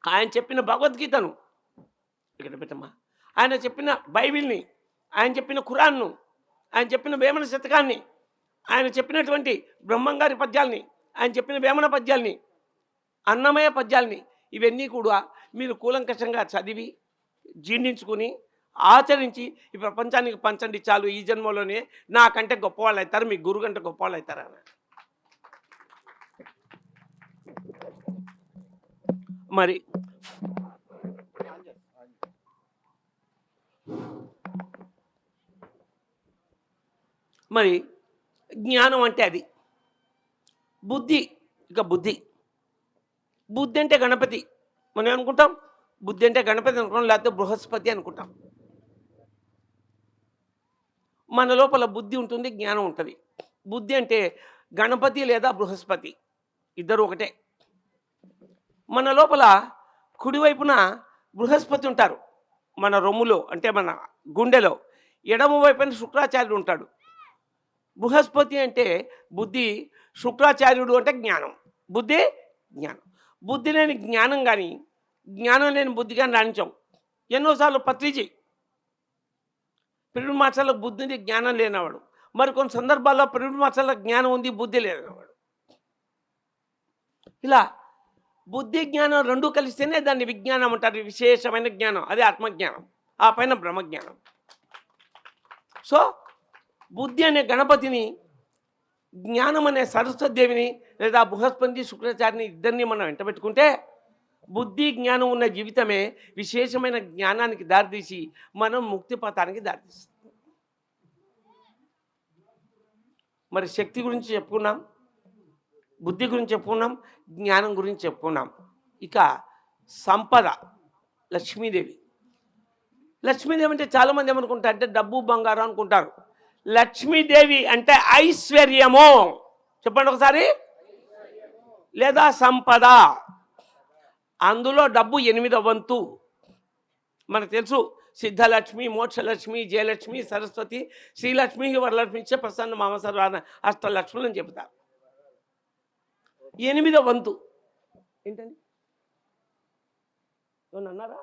ఆయన చెప్పిన భగవద్గీతను ఇక్కడ పెట్టమ్మా, ఆయన చెప్పిన బైబిల్ని, ఆయన చెప్పిన ఖురాన్ను, ఆయన చెప్పిన వేమన శతకాన్ని, ఆయన చెప్పినటువంటి బ్రహ్మంగారి పద్యాల్ని, ఆయన చెప్పిన వేమన పద్యాల్ని, అన్నమయ్య పద్యాల్ని, ఇవన్నీ కూడా మీరు కూలంకషంగా చదివి జీర్ణించుకుని ఆచరించి ఈ ప్రపంచానికి పంచండి చాలు, ఈ జన్మలోనే నాకంటే గొప్పవాళ్ళు అవుతారు, మీ గురువు కంటే గొప్పవాళ్ళు అవుతారు అన్నాడు. మరి మరి జ్ఞానం అంటే అది. బుద్ధి, ఇక బుద్ధి బుద్ధి అంటే గణపతి. మనం అనుకుంటాం బుద్ధి అంటే గణపతి అనుకుంటాం, లేకపోతే బృహస్పతి అనుకుంటాం. మన లోపల బుద్ధి ఉంటుంది, జ్ఞానం ఉంటుంది. బుద్ధి అంటే గణపతి లేదా బృహస్పతి, ఇద్దరు ఒకటే. మన లోపల కుడివైపున బృహస్పతి ఉంటారు, మన రొమ్ములో అంటే మన గుండెలో. ఎడమ వైపున శుక్రాచార్యుడు ఉంటాడు. బృహస్పతి అంటే బుద్ధి, శుక్రాచార్యుడు అంటే జ్ఞానం. బుద్ధి జ్ఞానం. బుద్ధి లేని జ్ఞానం కానీ, జ్ఞానం లేని బుద్ధి కానీ రాణించాం. ఎన్నోసార్లు పత్రిజీ పిరుడు మాసాల్లో బుద్ధి ఉంది, జ్ఞానం లేనివాడు. మరి కొన్ని సందర్భాల్లో పిరుడు మాసాల్లో జ్ఞానం ఉంది, బుద్ధి లేనివాడు. ఇలా బుద్ధి జ్ఞానం రెండూ కలిస్తేనే దాన్ని విజ్ఞానం అంటారు, విశేషమైన జ్ఞానం. అదే ఆత్మజ్ఞానం, ఆ పైన బ్రహ్మజ్ఞానం. సో బుద్ధి అనే గణపతిని, జ్ఞానం అనే సరస్వతిదేవిని లేదా బృహస్పతి శుక్రాచార్యని ఇద్దరిని మనం వెంటబెట్టుకుంటే బుద్ధి జ్ఞానం ఉన్న జీవితమే విశేషమైన జ్ఞానానికి దారితీసి మనం ముక్తిపథానికి దారితీస్తుంది. మరి శక్తి గురించి చెప్పుకున్నాం, బుద్ధి గురించి చెప్పుకున్నాం, జ్ఞానం గురించి చెప్పుకున్నాం. ఇక సంపద, లక్ష్మీదేవి. లక్ష్మీదేవి అంటే చాలామంది ఏమనుకుంటారు అంటే డబ్బు బంగారం అనుకుంటారు. లక్ష్మీదేవి అంటే ఐశ్వర్యము. చెప్పండి ఒకసారి. లేదా సంపద. అందులో డబ్బు 8వ వంతు. మనకు తెలుసు, సిద్ధలక్ష్మి, మోక్షలక్ష్మి, జయలక్ష్మి, సరస్వతి, శ్రీలక్ష్మి, వరలక్ష్మి, ప్రసన్న మామసర్వాన అష్టలక్ష్ములు అని చెబుతారు. 8వ వంతు ఏంటండి? ఏమన్నా అన్నారా?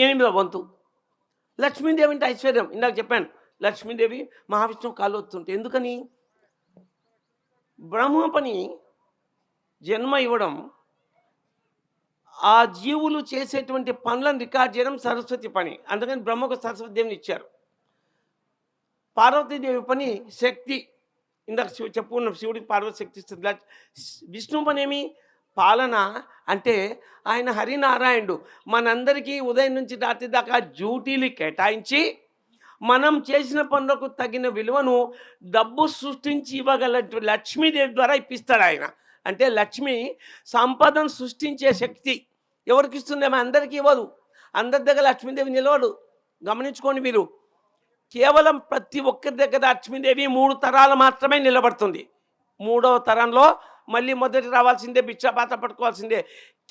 8వ వంతు. లక్ష్మీదేవి అంటే ఐశ్వర్యం. ఇందాక చెప్పాను, లక్ష్మీదేవి మహావిష్ణువు కాళ్ళు వస్తుంటే ఎందుకని? బ్రహ్మ పని జన్మ ఇవ్వడం, ఆ జీవులు చేసేటువంటి పనులను రికార్డ్ చేయడం సరస్వతి పని. అందుకని బ్రహ్మకు సరస్వతిదేవిని ఇచ్చారు. పార్వతీదేవి పని శక్తి. ఇందాక చెప్పుకున్నాం, శివుడికి పార్వతి శక్తి ఇస్తుంది. విష్ణు పని ఏమి? పాలన. అంటే ఆయన హరినారాయణుడు. మనందరికీ ఉదయం నుంచి రాత్రి దాకా డ్యూటీలు కేటాయించి మనం చేసిన పనులకు తగిన విలువను డబ్బు సృష్టించి ఇవ్వగల లక్ష్మీదేవి ద్వారా ఇప్పిస్తాడు ఆయన. అంటే లక్ష్మి సంపదను సృష్టించే శక్తి. ఎవరికి ఇస్తుందేమో అందరికీ ఇవ్వదు. అందరి దగ్గర లక్ష్మీదేవి నిలవడు. గమనించుకోండి మీరు. కేవలం ప్రతి ఒక్కరి దగ్గర లక్ష్మీదేవి 3 తరాలు మాత్రమే నిలబడుతుంది. 3వ తరంలో మళ్ళీ మొదటి రావాల్సిందే, భిక్షాపాత్ర పట్టుకోవాల్సిందే.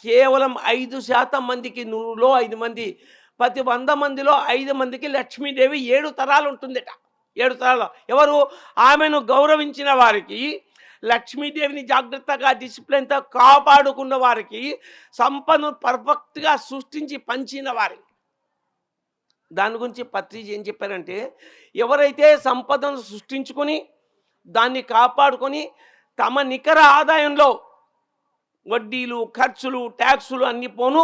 కేవలం 5% మందికి, 100లో 5 మంది, ప్రతి 100 మందిలో 5 మందికి లక్ష్మీదేవి 7 తరాలు ఉంటుందట. 7 తరాలు. ఎవరు? ఆమెను గౌరవించిన వారికి, లక్ష్మీదేవిని జాగ్రత్తగా డిసిప్లిన్తో కాపాడుకున్న వారికి, సంపదను పర్ఫెక్ట్గా సృష్టించి పంచిన వారికి. దాని గురించి పత్రిజీ ఏం చెప్పారంటే, ఎవరైతే సంపదను సృష్టించుకొని దాన్ని కాపాడుకొని తమ నికర ఆదాయంలో వడ్డీలు, ఖర్చులు, ట్యాక్సులు అన్ని పోను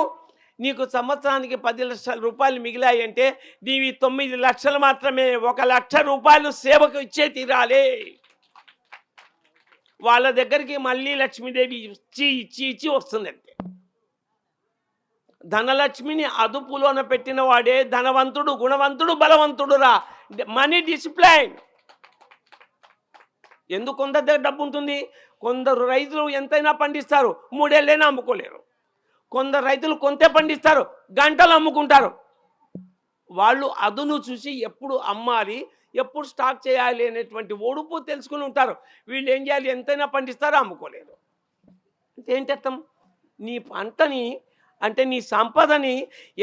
నీకు సంవత్సరానికి 10 లక్షల రూపాయలు మిగిలాయి అంటే నీవి 9 లక్షలు మాత్రమే. 1 లక్ష రూపాయలు సేవకు ఇచ్చే తీరాలి. వాళ్ళ దగ్గరికి మళ్ళీ లక్ష్మీదేవి ఇచ్చి వస్తుందంటే. ధనలక్ష్మిని అదుపులోన పెట్టిన వాడే ధనవంతుడు, గుణవంతుడు, బలవంతుడు రా. Money discipline. ఎందుకు కొందరి దగ్గర డబ్బు ఉంటుంది? కొందరు రైతులు ఎంతైనా పండిస్తారు, 3 ఏళ్ళైనా అమ్ముకోలేరు. కొందరు రైతులు కొంతే పండిస్తారు, గంటలు అమ్ముకుంటారు. వాళ్ళు అదును చూసి ఎప్పుడు అమ్మాలి, ఎప్పుడు స్టాక్ చేయాలి అనేటువంటి ఒడుపు తెలుసుకుని ఉంటారు. వీళ్ళు ఏం చేయాలి? ఎంతైనా పండిస్తారో అమ్ముకోలేరు. అంటే ఏంటి అర్థం? నీ పంటని అంటే నీ సంపదని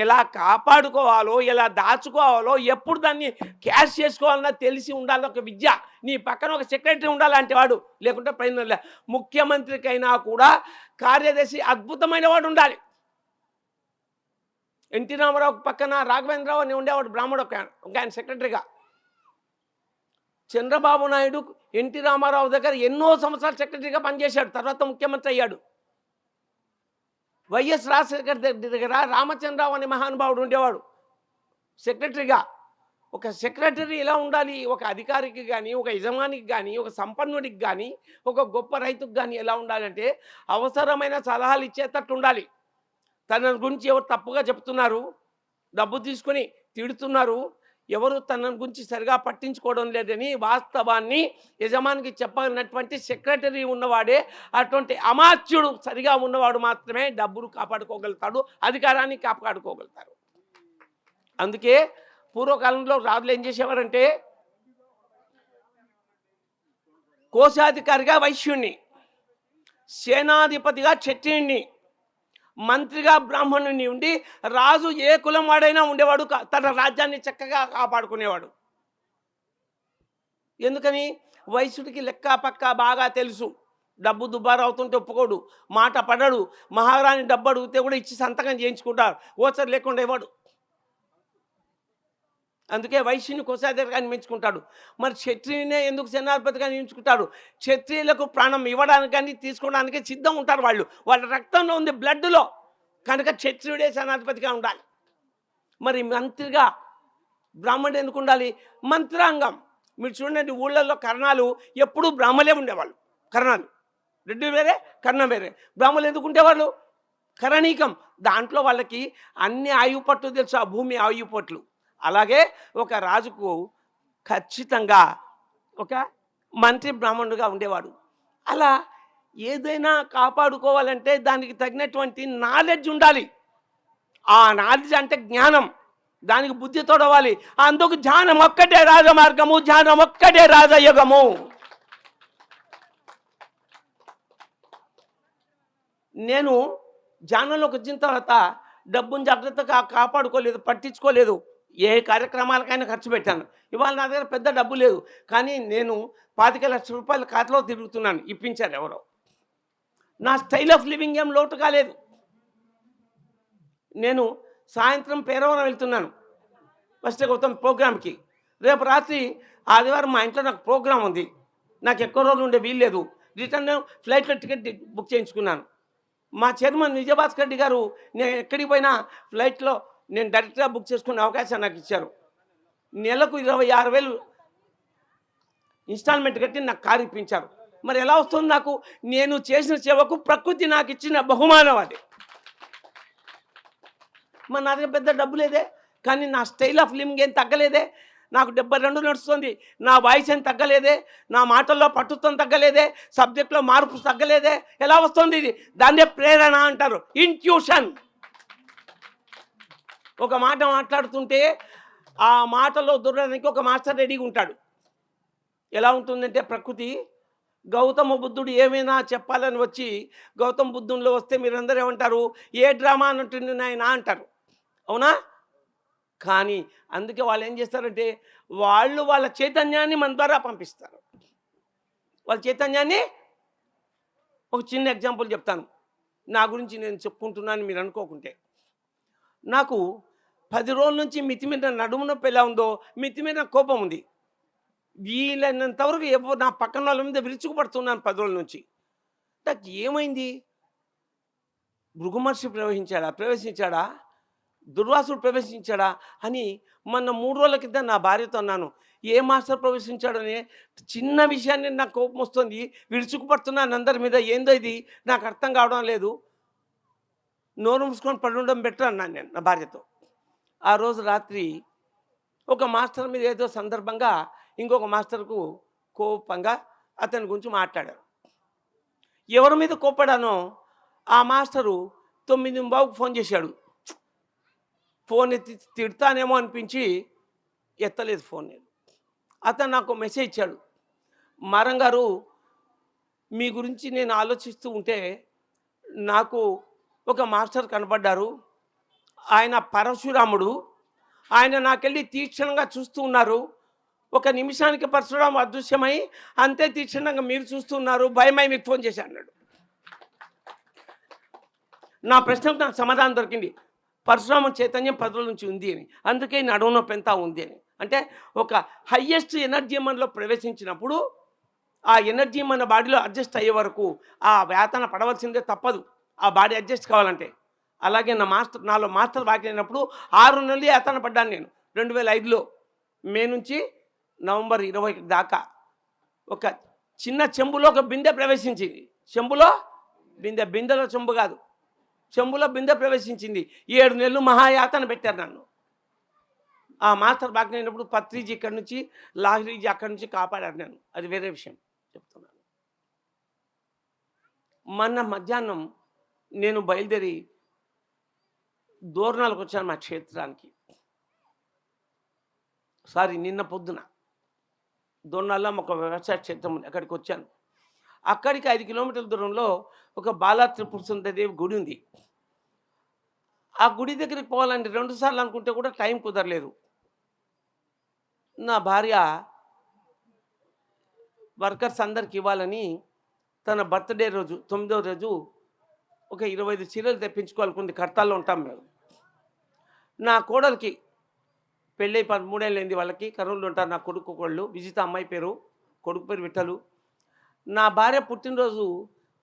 ఎలా కాపాడుకోవాలో, ఎలా దాచుకోవాలో, ఎప్పుడు దాన్ని క్యాష్ చేసుకోవాలన్నా తెలిసి ఉండాలి ఒక విద్య. నీ పక్కన ఒక సెక్రటరీ ఉండాలంటే వాడు, లేకుంటే ప్రయోజనం లే. ముఖ్యమంత్రికైనా కూడా కార్యదర్శి అద్భుతమైన వాడు ఉండాలి. ఎన్టీ రామారావు పక్కన రాఘవేంద్రరావు అని ఉండేవాడు, బ్రాహ్మడు ఒక ఆయన సెక్రటరీగా. చంద్రబాబు నాయుడు ఎన్టీ రామారావు దగ్గర ఎన్నో సంవత్సరాలు సెక్రటరీగా పనిచేశాడు, తర్వాత ముఖ్యమంత్రి అయ్యాడు. వైఎస్ రాజశేఖర్ దగ్గర రామచంద్రరావు అనే మహానుభావుడు ఉండేవాడు సెక్రటరీగా. ఒక సెక్రటరీ ఎలా ఉండాలి? ఒక అధికారికి కానీ, ఒక యజమానికి కానీ, ఒక సంపన్నుడికి కానీ, ఒక గొప్ప రైతుకు కానీ ఎలా ఉండాలంటే అవసరమైన సలహాలు ఇచ్చేటట్టు ఉండాలి. తన గురించి ఎవరు తప్పుగా చెప్తున్నారు, డబ్బు తీసుకొని తిడుతున్నారు, ఎవరు తన గురించి సరిగా పట్టించుకోవడం లేదని వాస్తవాన్ని యజమానికి చెప్పనటువంటి సెక్రటరీ ఉన్నవాడే, అటువంటి అమాత్యుడు సరిగా ఉన్నవాడు మాత్రమే డబ్బును కాపాడుకోగలుగుతాడు, అధికారాన్ని కాపాడుకోగలుగుతారు. అందుకే పూర్వకాలంలో రాజులు ఏం చేసేవారంటే కోశాధికారిగా వైశ్యుణ్ణి, సేనాధిపతిగా క్షత్రియుణ్ణి, మంత్రిగా బ్రాహ్మణుని ఉండి రాజు ఏ కులం వాడైనా ఉండేవాడు, తన రాజ్యాన్ని చక్కగా కాపాడుకునేవాడు. ఎందుకని? వైశ్యుడికి లెక్క పక్క బాగా తెలుసు. డబ్బు దుబారా అవుతుంటే ఒప్పుకోడు, మాట పడడు. మహారాణి డబ్బు అడిగితే కూడా ఇచ్చి సంతకం చేయించుకుంటారు, ఓచర్ లేకుండా ఇవ్వడు. అందుకే వైశ్యుని కోశాధికారిగా నియమించుకుంటాడు. మరి క్షత్రియునే ఎందుకు సేనాధిపతిగా నియమించుకుంటాడు? క్షత్రియులకు ప్రాణం ఇవ్వడానికి కానీ తీసుకోవడానికి సిద్ధం ఉంటారు వాళ్ళు, వాళ్ళ రక్తంలో ఉంది, బ్లడ్లో. కనుక క్షత్రియుడే సేనాధిపతిగా ఉండాలి. మరి మంత్రిగా బ్రాహ్మణుడు ఎందుకు ఉండాలి? మంత్రాంగం. మీరు చూడండి, ఊళ్ళల్లో కర్ణాలు ఎప్పుడూ బ్రాహ్మలే ఉండేవాళ్ళు. కర్ణాలు రెడ్డి వేరే, కర్ణం వేరే. బ్రాహ్మణులు ఎందుకు ఉండేవాళ్ళు? కరణీకం. దాంట్లో వాళ్ళకి అన్ని ఆయుపట్లు తెలుసు, ఆ భూమి ఆయుపట్లు. అలాగే ఒక రాజుకు ఖచ్చితంగా ఒక మంత్రి బ్రాహ్మణుడుగా ఉండేవాడు. అలా ఏదైనా కాపాడుకోవాలంటే దానికి తగినటువంటి నాలెడ్జ్ ఉండాలి. ఆ నాలెడ్జ్ అంటే జ్ఞానం, దానికి బుద్ధి తోడవాలి. అందుకు జ్ఞానం ఒక్కటే రాజమార్గము, జ్ఞానం ఒక్కటే రాజయోగము. నేను జ్ఞానంలోకి వచ్చిన తర్వాత డబ్బును జాగ్రత్తగా కాపాడుకోలేదు, పట్టించుకోలేదు. ఏ కార్యక్రమాలకైనా ఖర్చు పెట్టాను. ఇవాళ నా దగ్గర పెద్ద డబ్బు లేదు, కానీ నేను 25 లక్షల రూపాయల ఖాతాలో తిరుగుతున్నాను, ఇప్పించారు ఎవరో. నా స్టైల్ ఆఫ్ లివింగ్ ఏం లోటు కాలేదు. నేను సాయంత్రం పేరవరం వెళ్తున్నాను ఫస్ట్ గౌతమ్ ప్రోగ్రామ్కి. రేపు రాత్రి ఆదివారం మా ఇంట్లో నాకు ప్రోగ్రాం ఉంది, నాకు ఎక్కువ రోజులు ఉండే వీల్లేదు. రిటర్న్ ఫ్లైట్లో టికెట్ బుక్ చేయించుకున్నాను. మా చైర్మన్ విజయభాస్కర్ రెడ్డి గారు నేను ఎక్కడికి పోయినా ఫ్లైట్లో నేను డైరెక్ట్గా బుక్ చేసుకునే అవకాశం నాకు ఇచ్చారు. నెలకు 26,000 ఇన్స్టాల్మెంట్ కట్టి నాకు కారు ఇప్పించారు. మరి ఎలా వస్తుంది నాకు? నేను చేసిన సేవకు ప్రకృతి నాకు ఇచ్చిన బహుమానం అది. మరి నా దగ్గర పెద్ద డబ్బు లేదే, కానీ నా స్టైల్ ఆఫ్ లివింగ్ ఏం తగ్గలేదే. నాకు 72 నడుస్తుంది, నా వాయిస్ ఏం తగ్గలేదే, నా మాటల్లో పట్టుత్వం తగ్గలేదే, సబ్జెక్ట్లో మార్పు తగ్గలేదే. ఎలా వస్తుంది ఇది? దాన్నే ప్రేరణ అంటారు, ఇంట్యూషన్. ఒక మాట మాట్లాడుతుంటే ఆ మాటలో దొరకడానికి ఒక మాస్టర్ రెడీగా ఉంటాడు. ఎలా ఉంటుందంటే ప్రకృతి, గౌతమ బుద్ధుడు ఏమైనా చెప్పాలని వచ్చి గౌతమ బుద్ధుల్లో వస్తే మీరందరూ ఏమంటారు? ఏ డ్రామా అన్నట్టు నాయనా అంటారు, అవునా? కానీ అందుకే వాళ్ళు ఏం చేస్తారంటే వాళ్ళ చైతన్యాన్ని మన ద్వారా పంపిస్తారు. వాళ్ళ చైతన్యాన్ని, ఒక చిన్న ఎగ్జాంపుల్ చెప్తాను, నా గురించి నేను చెప్పుకుంటున్నాను మీరు అనుకోకుంటే. నాకు 10 రోజుల నుంచి మితి మీద నడుము నొప్పి ఎలా ఉందో మితి మీద కోపం ఉంది. వీలైనంతవరకు ఎవరు నా పక్కన వాళ్ళ మీద విరుచుకుపడుతున్నాను 10 రోజుల నుంచి. నాకు ఏమైంది? భృగు మహర్షి ప్రవేశించాడా, దుర్వాసుడు ప్రవేశించాడా అని మొన్న 3 రోజుల క్రితం నా భార్యతో అన్నాను. ఏ మాస్టర్ ప్రవేశించాడని చిన్న విషయాన్ని నాకు కోపం వస్తుంది, విరుచుకుపడుతున్నాను అందరి మీద. ఏందో ఇది నాకు అర్థం కావడం లేదు, నోరు మూసుకొని పడి ఉండడం బెటర్ అన్నాను నేను నా భార్యతో. ఆ రోజు రాత్రి ఒక మాస్టర్ మీద ఏదో సందర్భంగా ఇంకొక మాస్టర్కు కోపంగా అతని గురించి మాట్లాడారు. ఎవరి మీద కోపడానో ఆ మాస్టరు 9:15కు ఫోన్ చేశాడు. ఫోన్ ఎత్తి తిడతానేమో అనిపించి ఎత్తలేదు ఫోన్. నేను అతను నాకు మెసేజ్ ఇచ్చాడు, మారం గారు మీ గురించి నేను ఆలోచిస్తూ ఉంటే నాకు ఒక మాస్టర్ కనపడ్డారు. ఆయన పరశురాముడు. ఆయన నాకెళ్ళి తీక్షణంగా చూస్తూ ఉన్నారు. ఒక నిమిషానికి పరశురాము అదృశ్యమై, అంతే తీక్షణంగా మీరు చూస్తూ ఉన్నారు. భయమై మీకు ఫోన్ చేశా అన్నాడు. నా ప్రశ్నకు నాకు సమాధానం దొరికింది. పరశురామ చైతన్యం 10 రోజుల నుంచి ఉంది అని. అందుకే నడుము నొప్పి ఎంత ఉంది అని. అంటే ఒక హయ్యెస్ట్ ఎనర్జీ మనలో ప్రవేశించినప్పుడు ఆ ఎనర్జీ మన బాడీలో అడ్జస్ట్ అయ్యే వరకు ఆ వేతన పడవలసిందే, తప్పదు ఆ బాడీ అడ్జస్ట్ కావాలంటే. అలాగే నాలో మాస్టర్ బాకీ అయినప్పుడు 6 నెలలు యాతన పడ్డాను నేను. 2005లో మే నుంచి నవంబర్ 20 దాకా ఒక చిన్న చెంబులో ఒక బిందె ప్రవేశించింది. బిందెలో చెంబు కాదు, చెంబులో బిందె ప్రవేశించింది. 7 నెలలు మహాయాతన పెట్టారు నన్ను. ఆ మాస్టర్ బాకీ అయినప్పుడు పత్రిజీ ఇక్కడి నుంచి, లాహిరీజీ అక్కడి నుంచి కాపాడారు నన్ను. అది వేరే విషయం చెప్తున్నాను. మొన్న మధ్యాహ్నం నేను బయలుదేరి దోర్నాలకు వచ్చాను మా క్షేత్రానికి. నిన్న పొద్దున దోర్నాల్లో ఒక వ్యవసాయ క్షేత్రం ఉంది, అక్కడికి వచ్చాను. అక్కడికి 5 కిలోమీటర్ల దూరంలో ఒక బాలా త్రిపుర సుందరీదేవి గుడి ఉంది. ఆ గుడి దగ్గరికి పోవాలంటే 2 సార్లు అనుకుంటే కూడా టైం కుదరలేదు. నా భార్య వర్కర్స్ అందరికి ఇవ్వాలని తన బర్త్డే రోజు 9వ రోజు ఒక 25 చీరలు తెప్పించుకోవాలనుకుంది. కడతాల్లో ఉంటాం మేము. నా కోడలికి పెళ్ళి 13 ఏళ్ళైంది. వాళ్ళకి కర్నూలులో ఉంటారు నా కొడుకు కోళ్ళు. విజిత అమ్మాయి పేరు, కొడుకు పేరు విఠలు. నా భార్య పుట్టినరోజు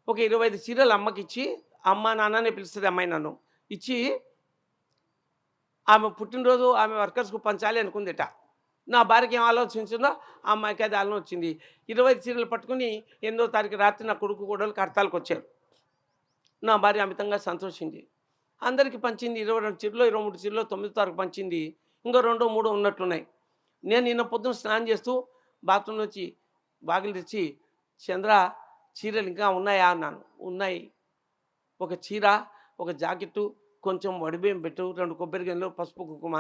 ఒక 25 చీరలు అమ్మకి ఇచ్చి, అమ్మ నాన్ననే పిలుస్తుంది అమ్మాయి నన్ను, ఇచ్చి ఆమె పుట్టినరోజు ఆమె వర్కర్స్కు పంచాలి అనుకుందిట. నా భార్యకి ఏం ఆలోచించిందో ఆ అమ్మాయికి అది ఆలోచన వచ్చింది. 25 చీరలు పట్టుకుని 8వ తారీఖు రాత్రి నా కొడుకు కోడలు కడతాలకు వచ్చారు. నా భార్య అమితంగా సంతోషించింది. అందరికీ పంచింది. 22 చీరలో 23 చీరలో 9వ తారీఖు పంచింది. ఇంకా 2, 3 ఉన్నట్లున్నాయి. నేను నిన్న పొద్దున స్నానం చేస్తూ బాత్రూమ్ నుంచి బాగిలు తెచ్చి, చంద్ర చీరలు ఇంకా ఉన్నాయా అన్నాను. ఉన్నాయి. ఒక చీర, ఒక జాకెట్టు, కొంచెం వడిబియ్యం పెట్టు, 2 కొబ్బరి గిన్నెలు, పసుపు కుంకుమ.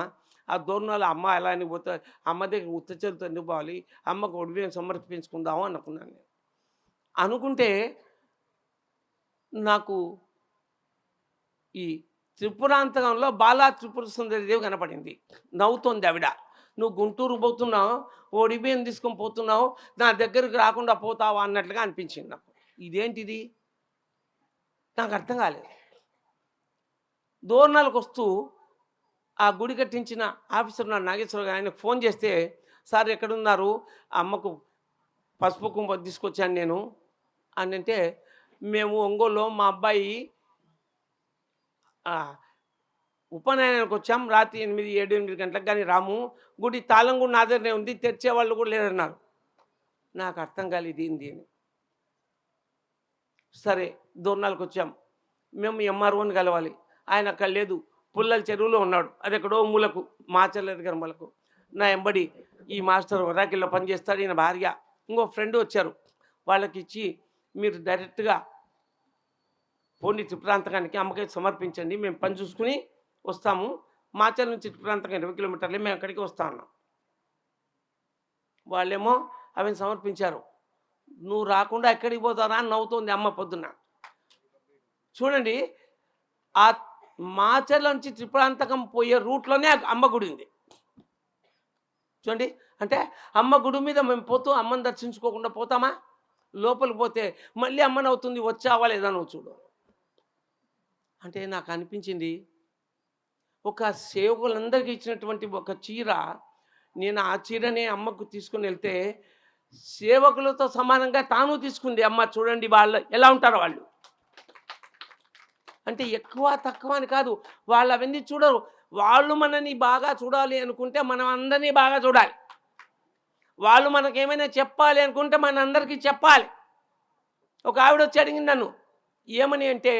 ఆ దూరణాలు అమ్మ ఎలా అని పోతే అమ్మ దగ్గర ఉత్త చేతులతో ఎందుకు పోవాలి, అమ్మకు వడిబియ్యం సమర్పించుకుందాము అనుకున్నాను నేను. అనుకుంటే నాకు ఈ త్రిపురాంతకంలో బాలా త్రిపుర సుందరీదేవి కనపడింది. నవ్వుతోంది ఆవిడ. నువ్వు గుంటూరు పోతున్నావు, వడిబియ్యం తీసుకొని పోతున్నావు, నా దగ్గరికి రాకుండా పోతావా అన్నట్లుగా అనిపించింది నాకు. ఇదేంటిది నాకు అర్థం కాలేదు. దోర్నాలకు వస్తూ ఆ గుడి కట్టించిన ఆఫీసర్ నా నాగేశ్వర గారు, ఆయనకు ఫోన్ చేస్తే, సార్ ఎక్కడున్నారు, అమ్మకు పసుపు కుంకుమ తీసుకొచ్చాను నేను అని అంటే, మేము ఒంగోలులో మా అబ్బాయి ఉపనయనానికి వచ్చాం, రాత్రి 7-8 గంటలకు కానీ రాము, గుడి తాళం కూడా నా దగ్గరనే ఉంది, తెరిచేవాళ్ళు కూడా లేరన్నారు. నాకు అర్థం కాలేదు ఏంది అని. సరే దోర్నాలకు వచ్చాం. మేము ఎంఆర్ఓని కలవాలి. ఆయన అక్కడ లేదు, పుల్లల చెరువులో ఉన్నాడు. అది ఎక్కడో మూలకు, మాచర్ల దగ్గర మూలకు. నా ఎంబడి ఈ మాస్టర్ వరాకిల్లో పనిచేస్తాడు, ఈయన భార్య, ఇంకో ఫ్రెండ్ వచ్చారు. వాళ్ళకి ఇచ్చి, మీరు డైరెక్ట్గా పోనీ త్రిపురాంతకానికి అమ్మకి సమర్పించండి, మేము పని చూసుకుని వస్తాము. మాచర్ల నుంచి త్రిపురాంతకం 20 కిలోమీటర్లే, మేము అక్కడికి వస్తా ఉన్నాం. వాళ్ళేమో అవి సమర్పించారు. నువ్వు రాకుండా ఎక్కడికి పోతారా అని నవ్వుతోంది అమ్మ పొద్దున్న. చూడండి, ఆ మాచర్ల నుంచి త్రిపురాంతకం పోయే రూట్లోనే అమ్మ గుడి ఉంది. చూడండి, అంటే అమ్మ గుడి మీద మేము పోతూ అమ్మని దర్శించుకోకుండా పోతామా? లోపలికి పోతే మళ్ళీ అమ్మని అవుతుంది, వచ్చావా లేదా నువ్వు చూడు. అంటే నాకు అనిపించింది, ఒక సేవకులందరికీ ఇచ్చినటువంటి ఒక చీర, నేను ఆ చీరనే అమ్మకు తీసుకుని వెళ్తే సేవకులతో సమానంగా తాను తీసుకుంది అమ్మ. చూడండి వాళ్ళు ఎలా ఉంటారో వాళ్ళు. అంటే ఎక్కువ తక్కువ అని కాదు, వాళ్ళు అవన్నీ చూడరు. వాళ్ళు మనని బాగా చూడాలి అనుకుంటే మనం అందరినీ బాగా చూడాలి. వాళ్ళు మనకేమైనా చెప్పాలి అనుకుంటే మన అందరికీ చెప్పాలి. ఒక ఆవిడ వచ్చి అడిగింది నన్ను, ఏమని అంటే,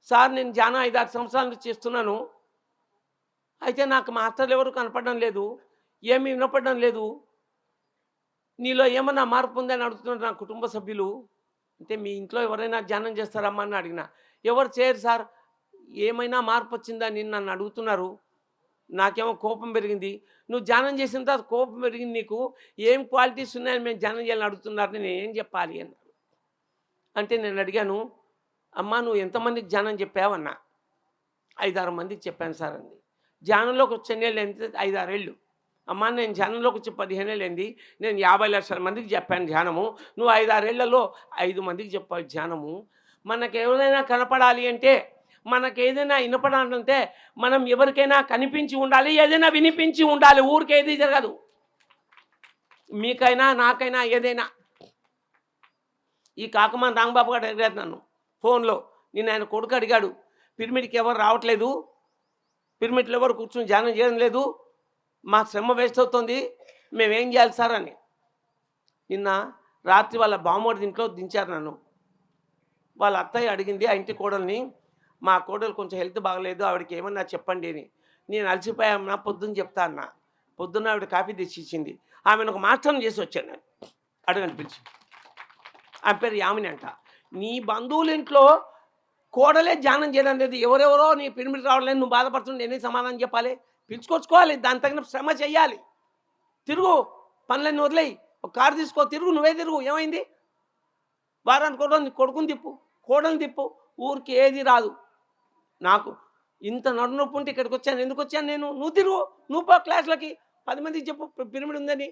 సార్ నేను ధ్యానం 5-6 సంవత్సరాల నుంచి చేస్తున్నాను, అయితే నాకు మాస్టర్లు ఎవరు కనపడడం లేదు, ఏమీ వినపడడం లేదు, నీలో ఏమన్నా మార్పు ఉందని అడుగుతున్నారు నా కుటుంబ సభ్యులు. అంటే మీ ఇంట్లో ఎవరైనా ధ్యానం చేస్తారమ్మా అని అడిగిన. ఎవరు చేయరు సార్, ఏమైనా మార్పు వచ్చిందా అని నన్ను అడుగుతున్నారు. నాకేమో కోపం పెరిగింది. నువ్వు ధ్యానం చేసిన తర్వాత కోపం పెరిగింది, నీకు ఏం క్వాలిటీస్ ఉన్నాయని మేము ధ్యానం చేయాలని అడుగుతున్నారు, నేను ఏం చెప్పాలి అన్నారు. అంటే నేను అడిగాను, అమ్మా నువ్వు ఎంతమందికి ధ్యానం చెప్పావన్నా? 5, 6 మందికి చెప్పాను సార్ అంది. ధ్యానంలోకి వచ్చి ఎన్నేళ్ళు అయింది? 5, 6 ఏళ్ళు. అమ్మా నేను ధ్యానంలోకి వచ్చి 15 ఏళ్ళు అయింది. నేను 50 లక్షల మందికి చెప్పాను ధ్యానము. నువ్వు 5, 6 ఏళ్లలో 5 మందికి చెప్పావు ధ్యానము. మనకెవరైనా కనపడాలి అంటే, మనకేదైనా వినపడాలంటే మనం ఎవరికైనా కనిపించి ఉండాలి, ఏదైనా వినిపించి ఉండాలి. ఊరికేది జరగదు. మీకైనా నాకైనా ఏదైనా. ఈ కాకమాన్ రాంబాబు గారు అడిగారు నన్ను ఫోన్లో. నేను ఆయన కొడుకు అడిగాడు, పిరమిడ్కి ఎవరు రావట్లేదు, పిరమిడ్లో ఎవరు కూర్చొని ధ్యానం చేయడం లేదు, మా శ్రమ వేస్ట్ అవుతుంది, మేమేం చేయాలి సార్ అని. నిన్న రాత్రి వాళ్ళ బామ్మోడి ఇంట్లో దించారు నన్ను. వాళ్ళ అత్తయ్య అడిగింది ఆ ఇంటి కోడల్ని, మా కోడలు కొంచెం హెల్త్ బాగలేదు, ఆవిడకి ఏమన్నా చెప్పండి అని. నేను అలసిపోయామన్నా పొద్దున్న చెప్తా అన్నా. పొద్దున్న ఆవిడ కాఫీ తెచ్చి ఇచ్చింది. ఆమెను ఒక మాస్టర్ని చేసి వచ్చాను నేను, అడగని పిలిచి. ఆమె పేరు యామిని అంట. నీ బంధువుల ఇంట్లో కోడలే ధ్యానం చేయడం లేదు, ఎవరెవరో నీ పిరమిడ్ రావట్లేదు, నువ్వు బాధపడుతుంది, నేనే సమాధానం చెప్పాలి? పిలుచుకొచ్చుకోవాలి, దాని తగిన శ్రమ చెయ్యాలి. తిరుగు, పనులన్నీ వదిలేయి, ఒక కారు తీసుకో, తిరుగు, నువ్వే తిరుగు. ఏమైంది? వారానికి కూడా నీ కొడుకుని తిప్పు, కోడని తిప్పు, ఊరికి ఏది రాదు. నాకు ఇంత నడునొప్పి ఉంటే ఇక్కడికి వచ్చాను. ఎందుకు వచ్చాను నేను? నువ్వు తిరుగు, నువ్వు పో క్లాసులకి, 10 మందికి చెప్పు పిరమిడ్ ఉందని.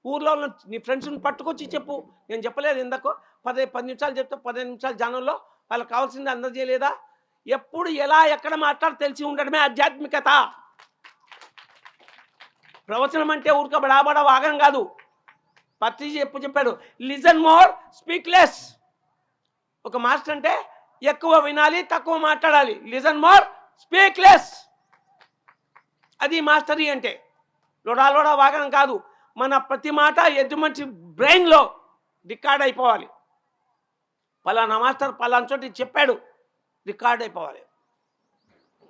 ఊర్లో ఉన్న నీ ఫ్రెండ్స్ని పట్టుకొచ్చి చెప్పు. నేను చెప్పలేదు ఎందుకో, 10 నిమిషాలు చెప్తే 15 నిమిషాలు ధ్యానంలో వాళ్ళకి కావాల్సింది అందజేయలేదా? ఎప్పుడు ఎలా ఎక్కడ మాట్లాడి తెలిసి ఉండడమే ఆధ్యాత్మికత. ప్రవచనం అంటే ఊరిక బడాబడ వాగం కాదు. పత్రిజీ చెప్పాడు, లిజన్ మోర్ స్పీక్ లెస్. ఒక మాస్టర్ అంటే ఎక్కువ వినాలి, తక్కువ మాట్లాడాలి. లిజన్ మోర్ స్పీక్ లెస్, అది మాస్టరీ అంటే. లోడా వాగనం కాదు. మన ప్రతి మాట ఎటువంటి బ్రెయిన్లో రికార్డ్ అయిపోవాలి. పలానా మాస్టర్ పలానా చోటి చెప్పాడు, రికార్డ్ అయిపోవాలి.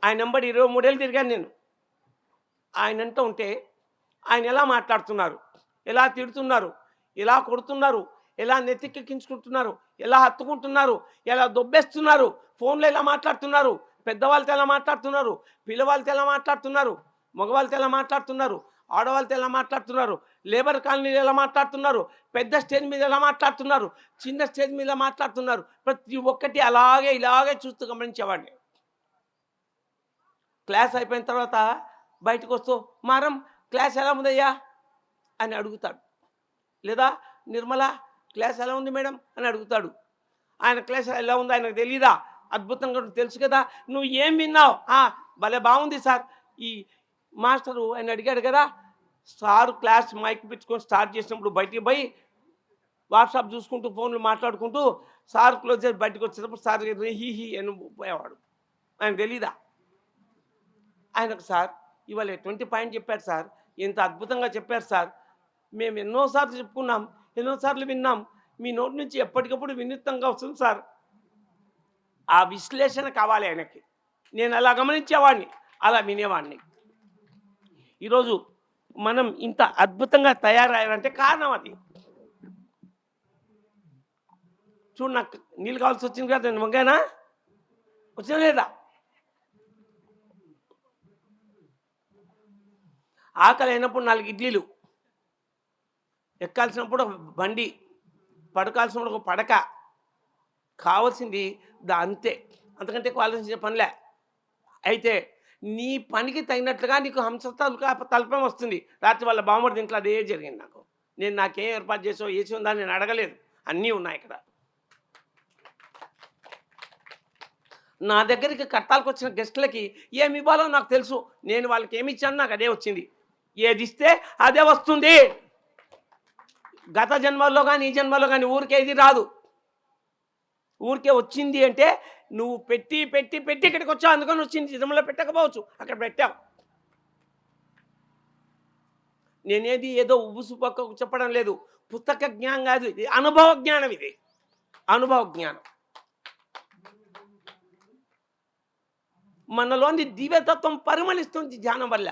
ఆయన నెంబర్ 23 ఏళ్ళు తిరిగాను నేను. ఆయన అంటూ ఉంటే ఆయన ఎలా మాట్లాడుతున్నారు, ఎలా తిడుతున్నారు, ఎలా కొడుతున్నారు, ఎలా నెత్తికెక్కించుకుంటున్నారు, ఎలా హత్తుకుంటున్నారు, ఎలా దొబ్బేస్తున్నారు, ఫోన్లో ఎలా మాట్లాడుతున్నారు, పెద్దవాళ్ళతో ఎలా మాట్లాడుతున్నారు, పిల్లవాళ్ళతో ఎలా మాట్లాడుతున్నారు, మగవాళ్ళతో ఎలా మాట్లాడుతున్నారు, ఆడవాళ్ళతో ఎలా మాట్లాడుతున్నారు, లేబర్ కాలనీలు ఎలా మాట్లాడుతున్నారు, పెద్ద స్టేజ్ మీద ఎలా మాట్లాడుతున్నారు, చిన్న స్టేజ్ మీద మాట్లాడుతున్నారు. ప్రతి ఒక్కటి ఇలాగే చూస్తూ గమనించేవాడిని. క్లాస్ అయిపోయిన తర్వాత బయటకు వస్తూ, మారం క్లాస్ ఎలా ఉందయ్యా అని అడుగుతాడు. లేదా నిర్మల క్లాస్ ఎలా ఉంది మేడం అని అడుగుతాడు. ఆయన క్లాస్ ఎలా ఉందో ఆయనకు తెలీదా? అద్భుతంగా తెలుసు కదా. నువ్వు ఏం విన్నావు? భలే బాగుంది సార్. ఈ మాస్టరు ఆయన అడిగాడు కదా, సారు క్లాస్ మైక్ పెట్టుకొని స్టార్ట్ చేసినప్పుడు బయటికి పోయి వాట్సాప్ చూసుకుంటూ ఫోన్లు మాట్లాడుకుంటూ సార్ క్లోజ్ చేసి బయటకు వచ్చేటప్పుడు సార్ హీ అని పోయేవాడు. ఆయన తెలీదా? ఆయనకు సార్ ఇవాళ 20 పాయింట్ చెప్పారు సార్, ఎంత అద్భుతంగా చెప్పారు సార్, మేము ఎన్నోసార్లు చెప్పుకున్నాం, ఎన్నోసార్లు విన్నాం, మీ నోటి నుంచి ఎప్పటికప్పుడు వినూత్నంగా వస్తుంది సార్. ఆ విశ్లేషణ కావాలి ఆయనకి. నేను అలా గమనించేవాడిని, అలా వినేవాడిని. ఈరోజు మనం ఇంత అద్భుతంగా తయారయ్యారంటే కారణం అది. చూడు, నాకు నీళ్ళు కావాల్సి వచ్చింది కదా, నేను వంగానా? వచ్చినా లేదా? ఆకలి అయినప్పుడు 4 ఇడ్లీలు, ఎక్కాల్సినప్పుడు ఒక బండి, పడకాల్సినప్పుడు ఒక పడక, కావాల్సింది అంతే, అంతకంటే ఆలోచించే పనిలే. అయితే నీ పనికి తగినట్లుగా నీకు తల్పం వస్తుంది. రాత్రి వాళ్ళ బామ్మడి దీంట్లో అదే జరిగింది నాకు. నాకేం ఏర్పాటు చేసో ఏసి ఉందా నేను అడగలేదు, అన్నీ ఉన్నాయి ఇక్కడ. నా దగ్గరికి కట్టాలకు వచ్చిన గెస్టులకి ఏమి ఇవ్వాలో నాకు తెలుసు. నేను వాళ్ళకి ఏమి ఇచ్చాను, నాకు అదే వచ్చింది. ఏది ఇస్తే అదే వస్తుంది. గత జన్మల్లో కానీ ఈ జన్మలో కానీ ఊరికే ఇది రాదు. ఊరికే వచ్చింది అంటే నువ్వు పెట్టి పెట్టి పెట్టి ఇక్కడికి వచ్చావు, అందుకని వచ్చింది. జన్మలో పెట్టకపోవచ్చు, అక్కడ పెట్టావు. నేనేది ఏదో ఉబుసు పక్కకు చెప్పడం లేదు, పుస్తక జ్ఞానం కాదు, ఇది అనుభవ జ్ఞానం. ఇది అనుభవ జ్ఞానం. మనలోని దివ్యతత్వం పరిమళిస్తుంది ధ్యానం వల్ల.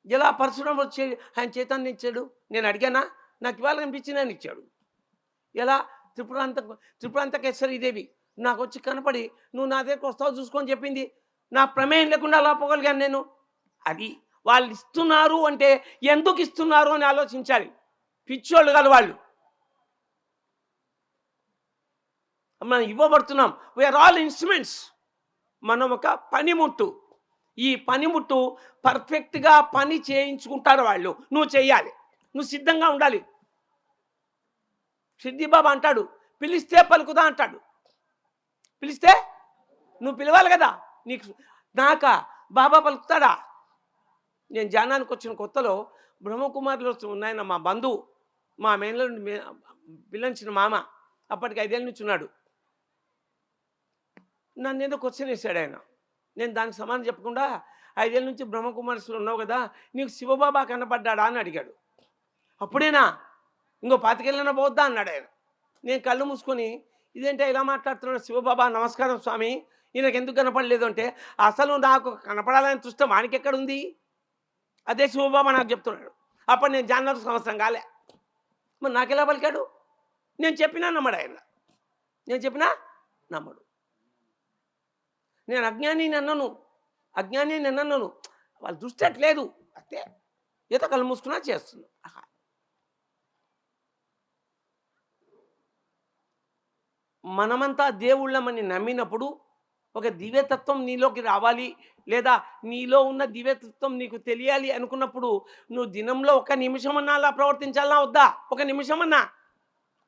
ఎలా పరశురాముడు వచ్చి ఆయన చైతన్యం ఇచ్చాడు? నేను అడిగానా? నాకు ఇవాళ అనిపించింది, ఆయన ఇచ్చాడు. ఎలా? త్రిపురాంతకేశ్వరి దేవి నాకు వచ్చి కనపడి నువ్వు నా దగ్గరకు వస్తావు చూసుకొని చెప్పింది. నా ప్రమేయం లేకుండా అలా పోగలిగాను నేను. అది వాళ్ళు ఇస్తున్నారు అంటే ఎందుకు ఇస్తున్నారు అని ఆలోచించాలి. పిచ్చోళ్ళు కాదు వాళ్ళు. మనం ఇవ్వబడుతున్నాం. We are all instruments. మనం ఒక పనిముట్టు. ఈ పనిముట్టు పర్ఫెక్ట్గా పని చేయించుకుంటారు వాళ్ళు. నువ్వు చెయ్యాలి, నువ్వు సిద్ధంగా ఉండాలి. సిద్ధిబాబా అంటాడు, పిలిస్తే పలుకుదా అంటాడు. పిలిస్తే నువ్వు పిలవాలి కదా. నీకు నాక బాబా పలుకుతాడా? నేను ధ్యానానికి వచ్చిన కొత్తలో బ్రహ్మకుమారిలో ఉన్నాయన మా బంధువు, మా మేనలో పిల్లంచిన మామ, అప్పటికి 5 ఏళ్ళ నుంచి ఉన్నాడు. నన్ను ఏదో క్వశ్చన్ వేశాడు ఆయన. నేను దానికి సమాధానం చెప్పకుండా 5 ఏళ్ళ నుంచి బ్రహ్మకుమారిలో ఉన్నావు కదా, నీకు శివబాబా కనపడ్డాడా అని అడిగాడు. అప్పుడేనా, ఇంకో 25 ఏళ్ళైనా పోద్దా అన్నాడు ఆయన. నేను కళ్ళు మూసుకొని, ఇదేంటే ఇలా మాట్లాడుతున్నాడు, శివబాబా నమస్కారం స్వామి, ఈయనకు ఎందుకు కనపడలేదు అంటే, అసలు నాకు కనపడాలని చూస్తే వానికి ఎక్కడుంది, అదే శివబాబా నాకు చెప్తున్నాడు. అప్పుడు నేను జాన్నర సంవత్సరం కాలే, మరి నాకెలా పలికాడు? నేను చెప్పినా నమ్మడు ఆయన, నేను చెప్పినా నమ్మడు. నేను అజ్ఞాని అన్నాను, అజ్ఞాని అన్నాను, వాళ్ళ దృష్టి అట్లేదు, అంతే. ఈత కళ్ళు మూసుకున్నా చేస్తున్నాను. మనమంతా దేవుళ్ళమని నమ్మినప్పుడు ఒక దివ్యతత్వం నీలోకి రావాలి, లేదా నీలో ఉన్న దివ్యతత్వం నీకు తెలియాలి అనుకున్నప్పుడు నువ్వు దినంలో 1 నిమిషమన్నా అలా ప్రవర్తించాలా వద్దా? 1 నిమిషమన్నా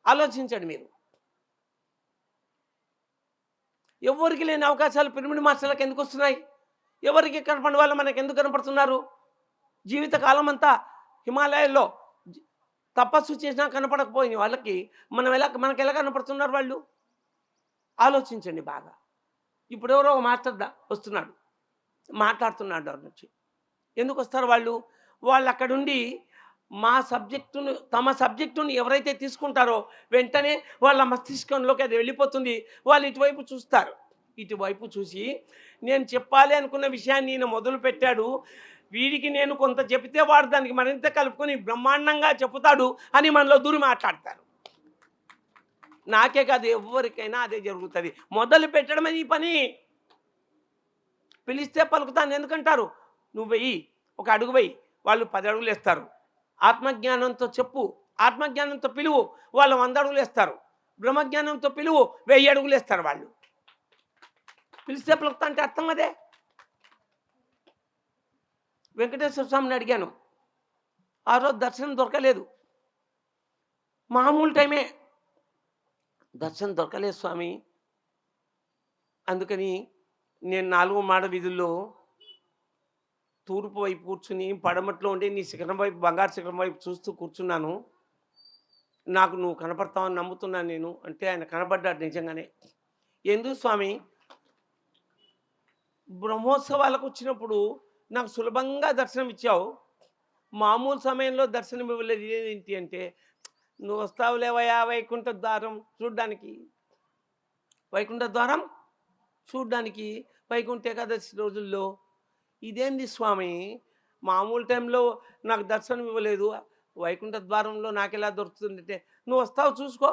ఆలోచించండి మీరు. ఎవరికి లేని అవకాశాలు పిరమిడ్ మాస్టర్లకు ఎందుకు వస్తున్నాయి? ఎవరికి కనపడిన వాళ్ళు మనకు ఎందుకు కనపడుతున్నారు? జీవితకాలం అంతా హిమాలయాల్లో తపస్సు చేసినా కనపడకపోయిన వాళ్ళకి మనకు ఎలా కనపడుతున్నారు వాళ్ళు? ఆలోచించండి బాగా. ఇప్పుడు ఎవరో ఒక మాస్టర్ వస్తున్నాడు, మాట్లాడుతున్నాడు అని వచ్చి. ఎందుకు వస్తారు వాళ్ళు? వాళ్ళు అక్కడుండి తమ సబ్జెక్టుని ఎవరైతే తీసుకుంటారో వెంటనే వాళ్ళ మస్తిష్కంలోకి అది వెళ్ళిపోతుంది. వాళ్ళు ఇటువైపు చూస్తారు. ఇటువైపు చూసి నేను చెప్పాలి అనుకున్న విషయాన్ని ఈయన మొదలు పెట్టాడు, వీడికి నేను కొంత చెబితే వాడు దానికి మరింత కలుపుకొని బ్రహ్మాండంగా చెబుతాడు అని మనలో దూరి మాట్లాడతారు. నాకే కాదు, ఎవరికైనా అదే జరుగుతుంది. మొదలు పెట్టడమే ఈ పని. పిలిస్తే పలుకుతాను ఎందుకంటారు? నువ్వు వెయ్యి, ఒక అడుగు వెయ్యి, వాళ్ళు 10 అడుగులు వేస్తారు. ఆత్మజ్ఞానంతో చెప్పు, ఆత్మజ్ఞానంతో పిలువు, వాళ్ళు 100 అడుగులు వేస్తారు. బ్రహ్మజ్ఞానంతో పిలువు, 1000 అడుగులు వేస్తారు వాళ్ళు. పిలిస్తే పలుకుతా అంటే అర్థం అదే. వెంకటేశ్వర స్వామిని అడిగాను, ఆ రోజు దర్శనం దొరకలేదు, మామూలు టైమే దర్శనం దొరకలేదు స్వామి. అందుకని నేను 4వ మాడ వీధుల్లో తూర్పు వైపు కూర్చుని పడమట్లో ఉండి నీ శిఖరం వైపు, బంగారు శిఖరం వైపు చూస్తూ కూర్చున్నాను. నాకు నువ్వు కనపడతావని నమ్ముతున్నాను నేను అంటే ఆయన కనపడ్డాడు నిజంగానే. ఎందుకు స్వామి, బ్రహ్మోత్సవాలకు వచ్చినప్పుడు నాకు సులభంగా దర్శనం ఇచ్చావు, మామూలు సమయంలో దర్శనం ఇవ్వలేదు ఏంటి అంటే, నువ్వు వస్తావులేవయా వైకుంఠ ద్వారం చూడ్డానికి, వైకుంఠ ద్వారం చూడ్డానికి వైకుంఠ ఏకాదశి రోజుల్లో. ఇదేంది స్వామి, మామూలు టైంలో నాకు దర్శనం ఇవ్వలేదు, వైకుంఠ ద్వారంలో నాకు ఎలా దొరుకుతుందంటే, నువ్వు వస్తావు చూసుకో.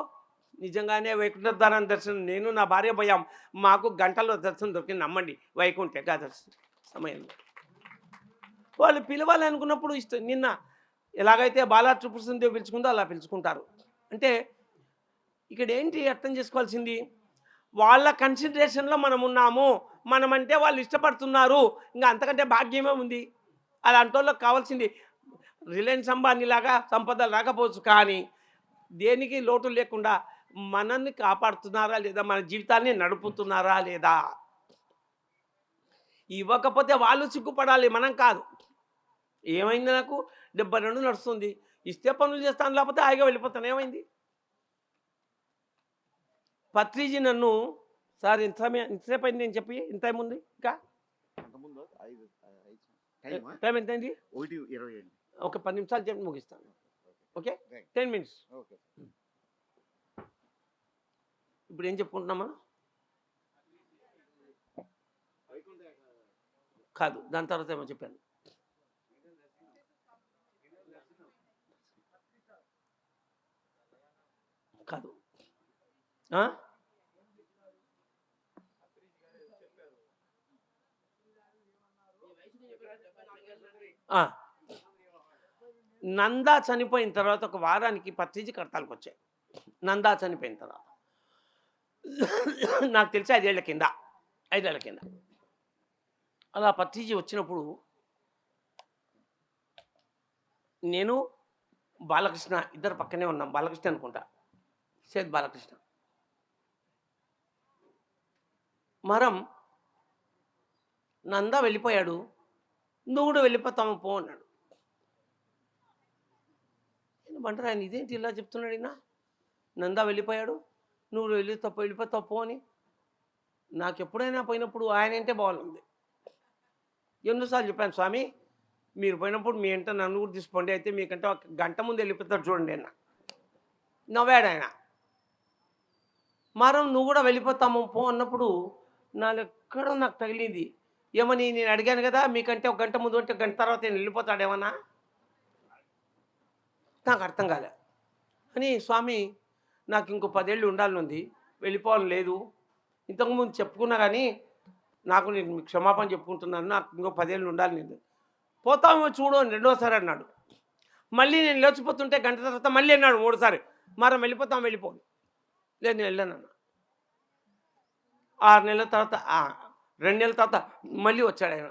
నిజంగానే వైకుంఠ ద్వారం దర్శనం నేను నా భార్య పోయాం, మాకు గంటల్లో దర్శనం దొరికింది నమ్మండి వైకుంఠ ఏకాదశి సమయంలో. వాళ్ళు పిలవాలనుకున్నప్పుడు నిన్న ఎలాగైతే బాలా త్రిపుర సుందరి పిలుచుకుందో అలా పిలుచుకుంటారు. అంటే ఇక్కడ ఏంటి అర్థం చేసుకోవాల్సింది, వాళ్ళ కన్సిడరేషన్లో మనం ఉన్నాము, మనమంటే వాళ్ళు ఇష్టపడుతున్నారు, ఇంకా అంతకంటే భాగ్యమే ఉంది. అలాంటి వాళ్ళకి కావాల్సింది రిలయన్స్ అంబానీలాగా సంపదలు రాకపోవచ్చు, కానీ దేనికి లోటు లేకుండా మనల్ని కాపాడుతున్నారా లేదా, మన జీవితాన్ని నడుపుతున్నారా లేదా. ఇవ్వకపోతే వాళ్ళు సిగ్గుపడాలి, మనం కాదు. ఏమైంది, నాకు 72 నడుస్తుంది, ఇస్తే పనులు చేస్తాను, లేకపోతే హాయిగా వెళ్ళిపోతాను, ఏమైంది. పత్రిజీ నన్ను, సార్ ఇంతసేపు అయింది నేను చెప్పి, ఇంత టైం ఉంది ఇంకా, టైం ఎంతైంది? 1:20. ఒక 10 నిమిషాలు చెప్పి ముగిస్తాను. Okay, 10 minutes. ఇప్పుడు ఏం చెప్పుకుంటున్నామా? కాదు, దాని తర్వాత ఏమో చెప్పాను. కాదు, నందా చనిపోయిన తర్వాత ఒక వారానికి పత్రిజీ కడతాలకు వచ్చాయి. నందా చనిపోయిన తర్వాత నాకు తెలిసి 5 ఏళ్ల కింద. 5 ఏళ్ల కింద. అలా పత్రిజీ వచ్చినప్పుడు నేను, బాలకృష్ణ ఇద్దరు పక్కనే ఉన్నాం. బాలకృష్ణ అనుకుంటా. సేద్ బాలకృష్ణ. మరం నంద వెళ్ళిపోయాడు. నువ్వు కూడా వెళ్ళిపోతాము పో అన్నాడు. ఏమంటారు ఆయన ఇదేంటి ఇలా చెప్తున్నాడు ఈయన? నంద వెళ్ళిపోయాడు. నువ్వు వెళ్ళిపోతావు పో అని. నాకు ఎప్పుడైనా పోయినప్పుడు ఆయన అంటే బాగుంది. ఎన్నోసార్లు చెప్పాను, స్వామి మీరు పోయినప్పుడు మీ ఇంట నన్ను కూడా తీసుకోండి, అయితే మీకంటే ఒక గంట ముందు వెళ్ళిపోతాడు చూడండి అన్న. నవ్వాడు ఆయన. మరం నువ్వు కూడా వెళ్ళిపోతాము పో అన్నప్పుడు ఎక్కడో నాకు తగిలింది. ఏమని నేను అడిగాను కదా, మీకంటే ఒక గంట ముందు అంటే గంట తర్వాత నేను వెళ్ళిపోతాడేమన్నా? నాకు అర్థం కాలే. అని స్వామి నాకు ఇంకో 10 ఏళ్ళు ఉండాలనుంది, వెళ్ళిపోవాలని లేదు. ఇంతకుముందు చెప్పుకున్నా కానీ నాకు నేను మీకు క్షమాపణ చెప్పుకుంటున్నాను, నాకు ఇంకో 10 ఏళ్ళు ఉండాలి నేను. పోతామో చూడు అని రెండోసారి అన్నాడు. మళ్ళీ నేను లేచిపోతుంటే గంట తర్వాత మళ్ళీ అన్నాడు 3సారి. మరం వెళ్ళిపోతాం వెళ్ళిపోను. లేదు నేను వెళ్ళానన్నా. 6 నెలల తర్వాత 2 నెలల తర్వాత మళ్ళీ వచ్చాడు ఆయన.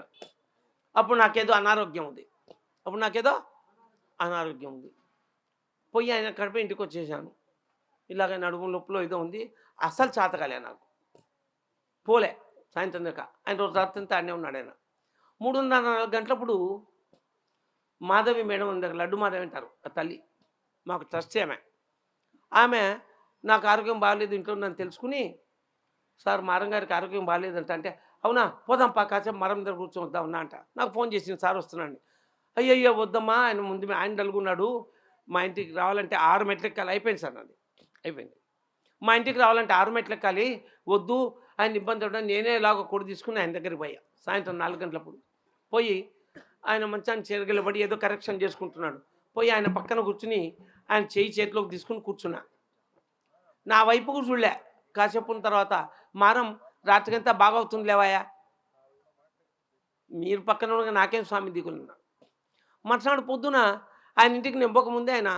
అప్పుడు నాకేదో అనారోగ్యం ఉంది. పోయి ఆయన కడిపి ఇంటికి వచ్చేసాను. ఇలాగ నడుము నొప్పులో ఏదో ఉంది. అస్సలు చేతకాలే నాకు. పోలే సాయంత్రం దాకా. ఆయన రోజు రాత్రంతా ఆడనే ఉన్నాడు ఆయన. 3:30 గంటలప్పుడు మాధవి మేడం ఉంది, లడ్డు మాధవి అంటారు ఆ తల్లి, మాకు ట్రస్ట్ ఆమె నాకు ఆరోగ్యం బాగాలేదు ఇంట్లో నన్ను తెలుసుకుని, సార్ మారం గారికి ఆరోగ్యం బాగాలేదంట అంటే, అవునా పోదాంపా కాసేపు మరం దగ్గర కూర్చొని ఉన్నా అంట. నాకు ఫోన్ చేసింది, సార్ వస్తున్నాను. అయ్యయ్యో వద్దమ్మా, ఆయన ముందు ఆయన డలుగున్నాడు, మా ఇంటికి రావాలంటే 6 మెట్లు ఎక్కాలి. అయిపోయింది సార్ నాది, అయిపోయింది. మా ఇంటికి రావాలంటే 6 మెట్లు ఎక్కాలి, వద్దు ఆయన ఇబ్బంది పడ్డా. నేనే ఇలాగ కొడు తీసుకుని ఆయన దగ్గరికి పోయా. సాయంత్రం 4 గంటలప్పుడు పోయి ఆయన మంచాన్ని చేరగలబడి ఏదో కరెక్షన్ చేసుకుంటున్నాడు. పోయి ఆయన పక్కన కూర్చుని ఆయన చేతిలోకి తీసుకుని కూర్చున్నా. నా వైపుకు చూడలే. కాసేపు తర్వాత మారం రాత్రికంతా బాగా అవుతుంది లేవాయా, మీరు పక్కన ఉండగా నాకేం స్వామి దిగులున్నా. మరుసనాడు పొద్దున ఆయన ఇంటికి నింపకముందే ఆయన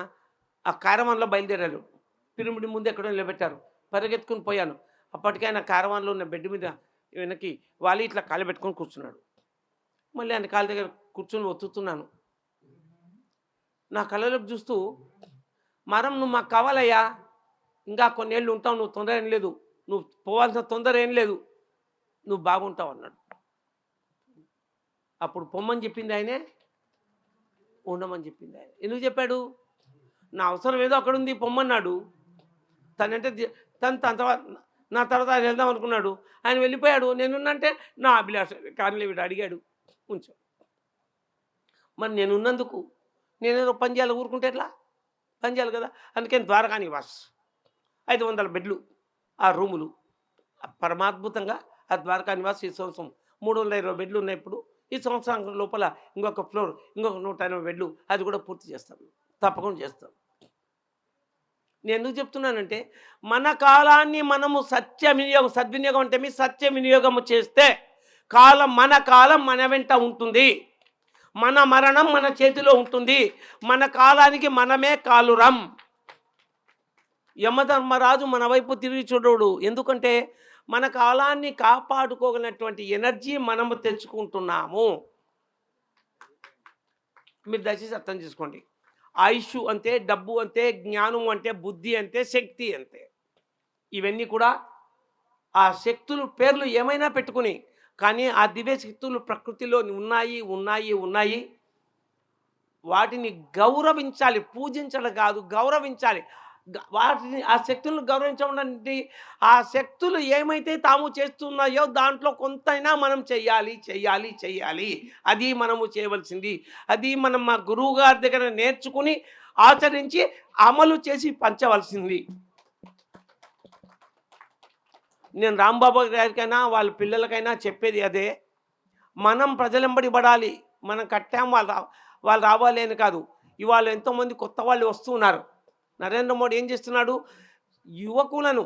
ఆ కారవాన్లో బయలుదేరారు. పిరమిడ్ ముందు ఎక్కడో నిలబెట్టారు. పరిగెత్తుకుని పోయాను. అప్పటికే ఆయన కారవాన్లో ఉన్న బెడ్ మీద వెనక్కి వాలి ఇట్లా కాలు పెట్టుకొని కూర్చున్నాడు. మళ్ళీ ఆయన కాళ్ళ దగ్గర కూర్చొని ఒత్తుతున్నాను. నా కళ్ళలోకి చూస్తూ, మరం నువ్వు మాకు కావాలయ్యా, ఇంకా కొన్నేళ్ళు ఉంటావు, నువ్వు తొందర ఏం లేదు, నువ్వు పోవాల్సిన తొందర ఏం లేదు, నువ్వు బాగుంటావు అన్నాడు. అప్పుడు పొమ్మని చెప్పింది ఆయనే, ఉండమని చెప్పింది ఆయన. ఎందుకు చెప్పాడు? నా అవసరం ఏదో అక్కడ ఉంది, పొమ్మన్నాడు. తనంటే తన తర్వాత నా తర్వాత ఆయన వెళ్దాం అనుకున్నాడు. ఆయన వెళ్ళిపోయాడు. నేనున్నంటే నా అభిలాష కానీ వీడు అడిగాడు ఉంచు. మరి నేనున్నందుకు నేనేదో పని చేయాలి, ఊరుకుంటే ఎట్లా? పని చేయాలి కదా. అందుకని ద్వారకా నివాస్ 500 బెడ్లు, ఆ రూములు పరమాద్భుతంగా. ఆ ద్వారకా నివాస్ ఈ సంవత్సరం 320 బెడ్లు ఉన్నాయి. ఇప్పుడు ఈ సంవత్సరం లోపల ఇంకొక ఫ్లోర్, ఇంకొక 180 బెడ్లు, అది కూడా పూర్తి చేస్తాం, తప్పకుండా చేస్తాం. నేను ఎందుకు చెప్తున్నానంటే, మన కాలాన్ని మనము సద్వినియోగం అంటే మీ సత్య వినియోగము చేస్తే మన కాలం మన వెంట ఉంటుంది, మన మరణం మన చేతిలో ఉంటుంది. మన కాలానికి మనమే కాలురం. యమధర్మరాజు మన వైపు తిరిగి చూడడు. ఎందుకంటే మన కాలాన్ని కాపాడుకోగలిగినటువంటి ఎనర్జీ మనము తెచ్చుకుంటున్నాము. మీరు దయచేసి అర్థం చేసుకోండి. ఆయుష్ అంతే, డబ్బు అంతే, జ్ఞానం అంటే, బుద్ధి అంతే, శక్తి అంతే. ఇవన్నీ కూడా ఆ శక్తులు పేర్లు ఏమైనా పెట్టుకుని, కానీ ఆ దివ్య శక్తులు ప్రకృతిలో ఉన్నాయి. వాటిని గౌరవించాలి, పూజించడం కాదు, గౌరవించాలి. వాటిని ఆ శక్తులను గౌరవించడం, ఆ శక్తులు ఏమైతే తాము చేస్తున్నాయో దాంట్లో కొంతైనా మనం చెయ్యాలి. అది మనము చేయవలసింది. అది మనం మా గురువు గారి దగ్గర నేర్చుకుని ఆచరించి అమలు చేసి పంచవలసింది. నేను రాంబాబు గారికైనా వాళ్ళ పిల్లలకైనా చెప్పేది అదే. మనం ప్రజలెంబడి పడాలి. మనం కట్టాం, వాళ్ళు రావాలి అని కాదు. ఇవాళ ఎంతోమంది కొత్త వాళ్ళు వస్తున్నారు. నరేంద్ర మోడీ ఏం చేస్తున్నాడు? యువకులను,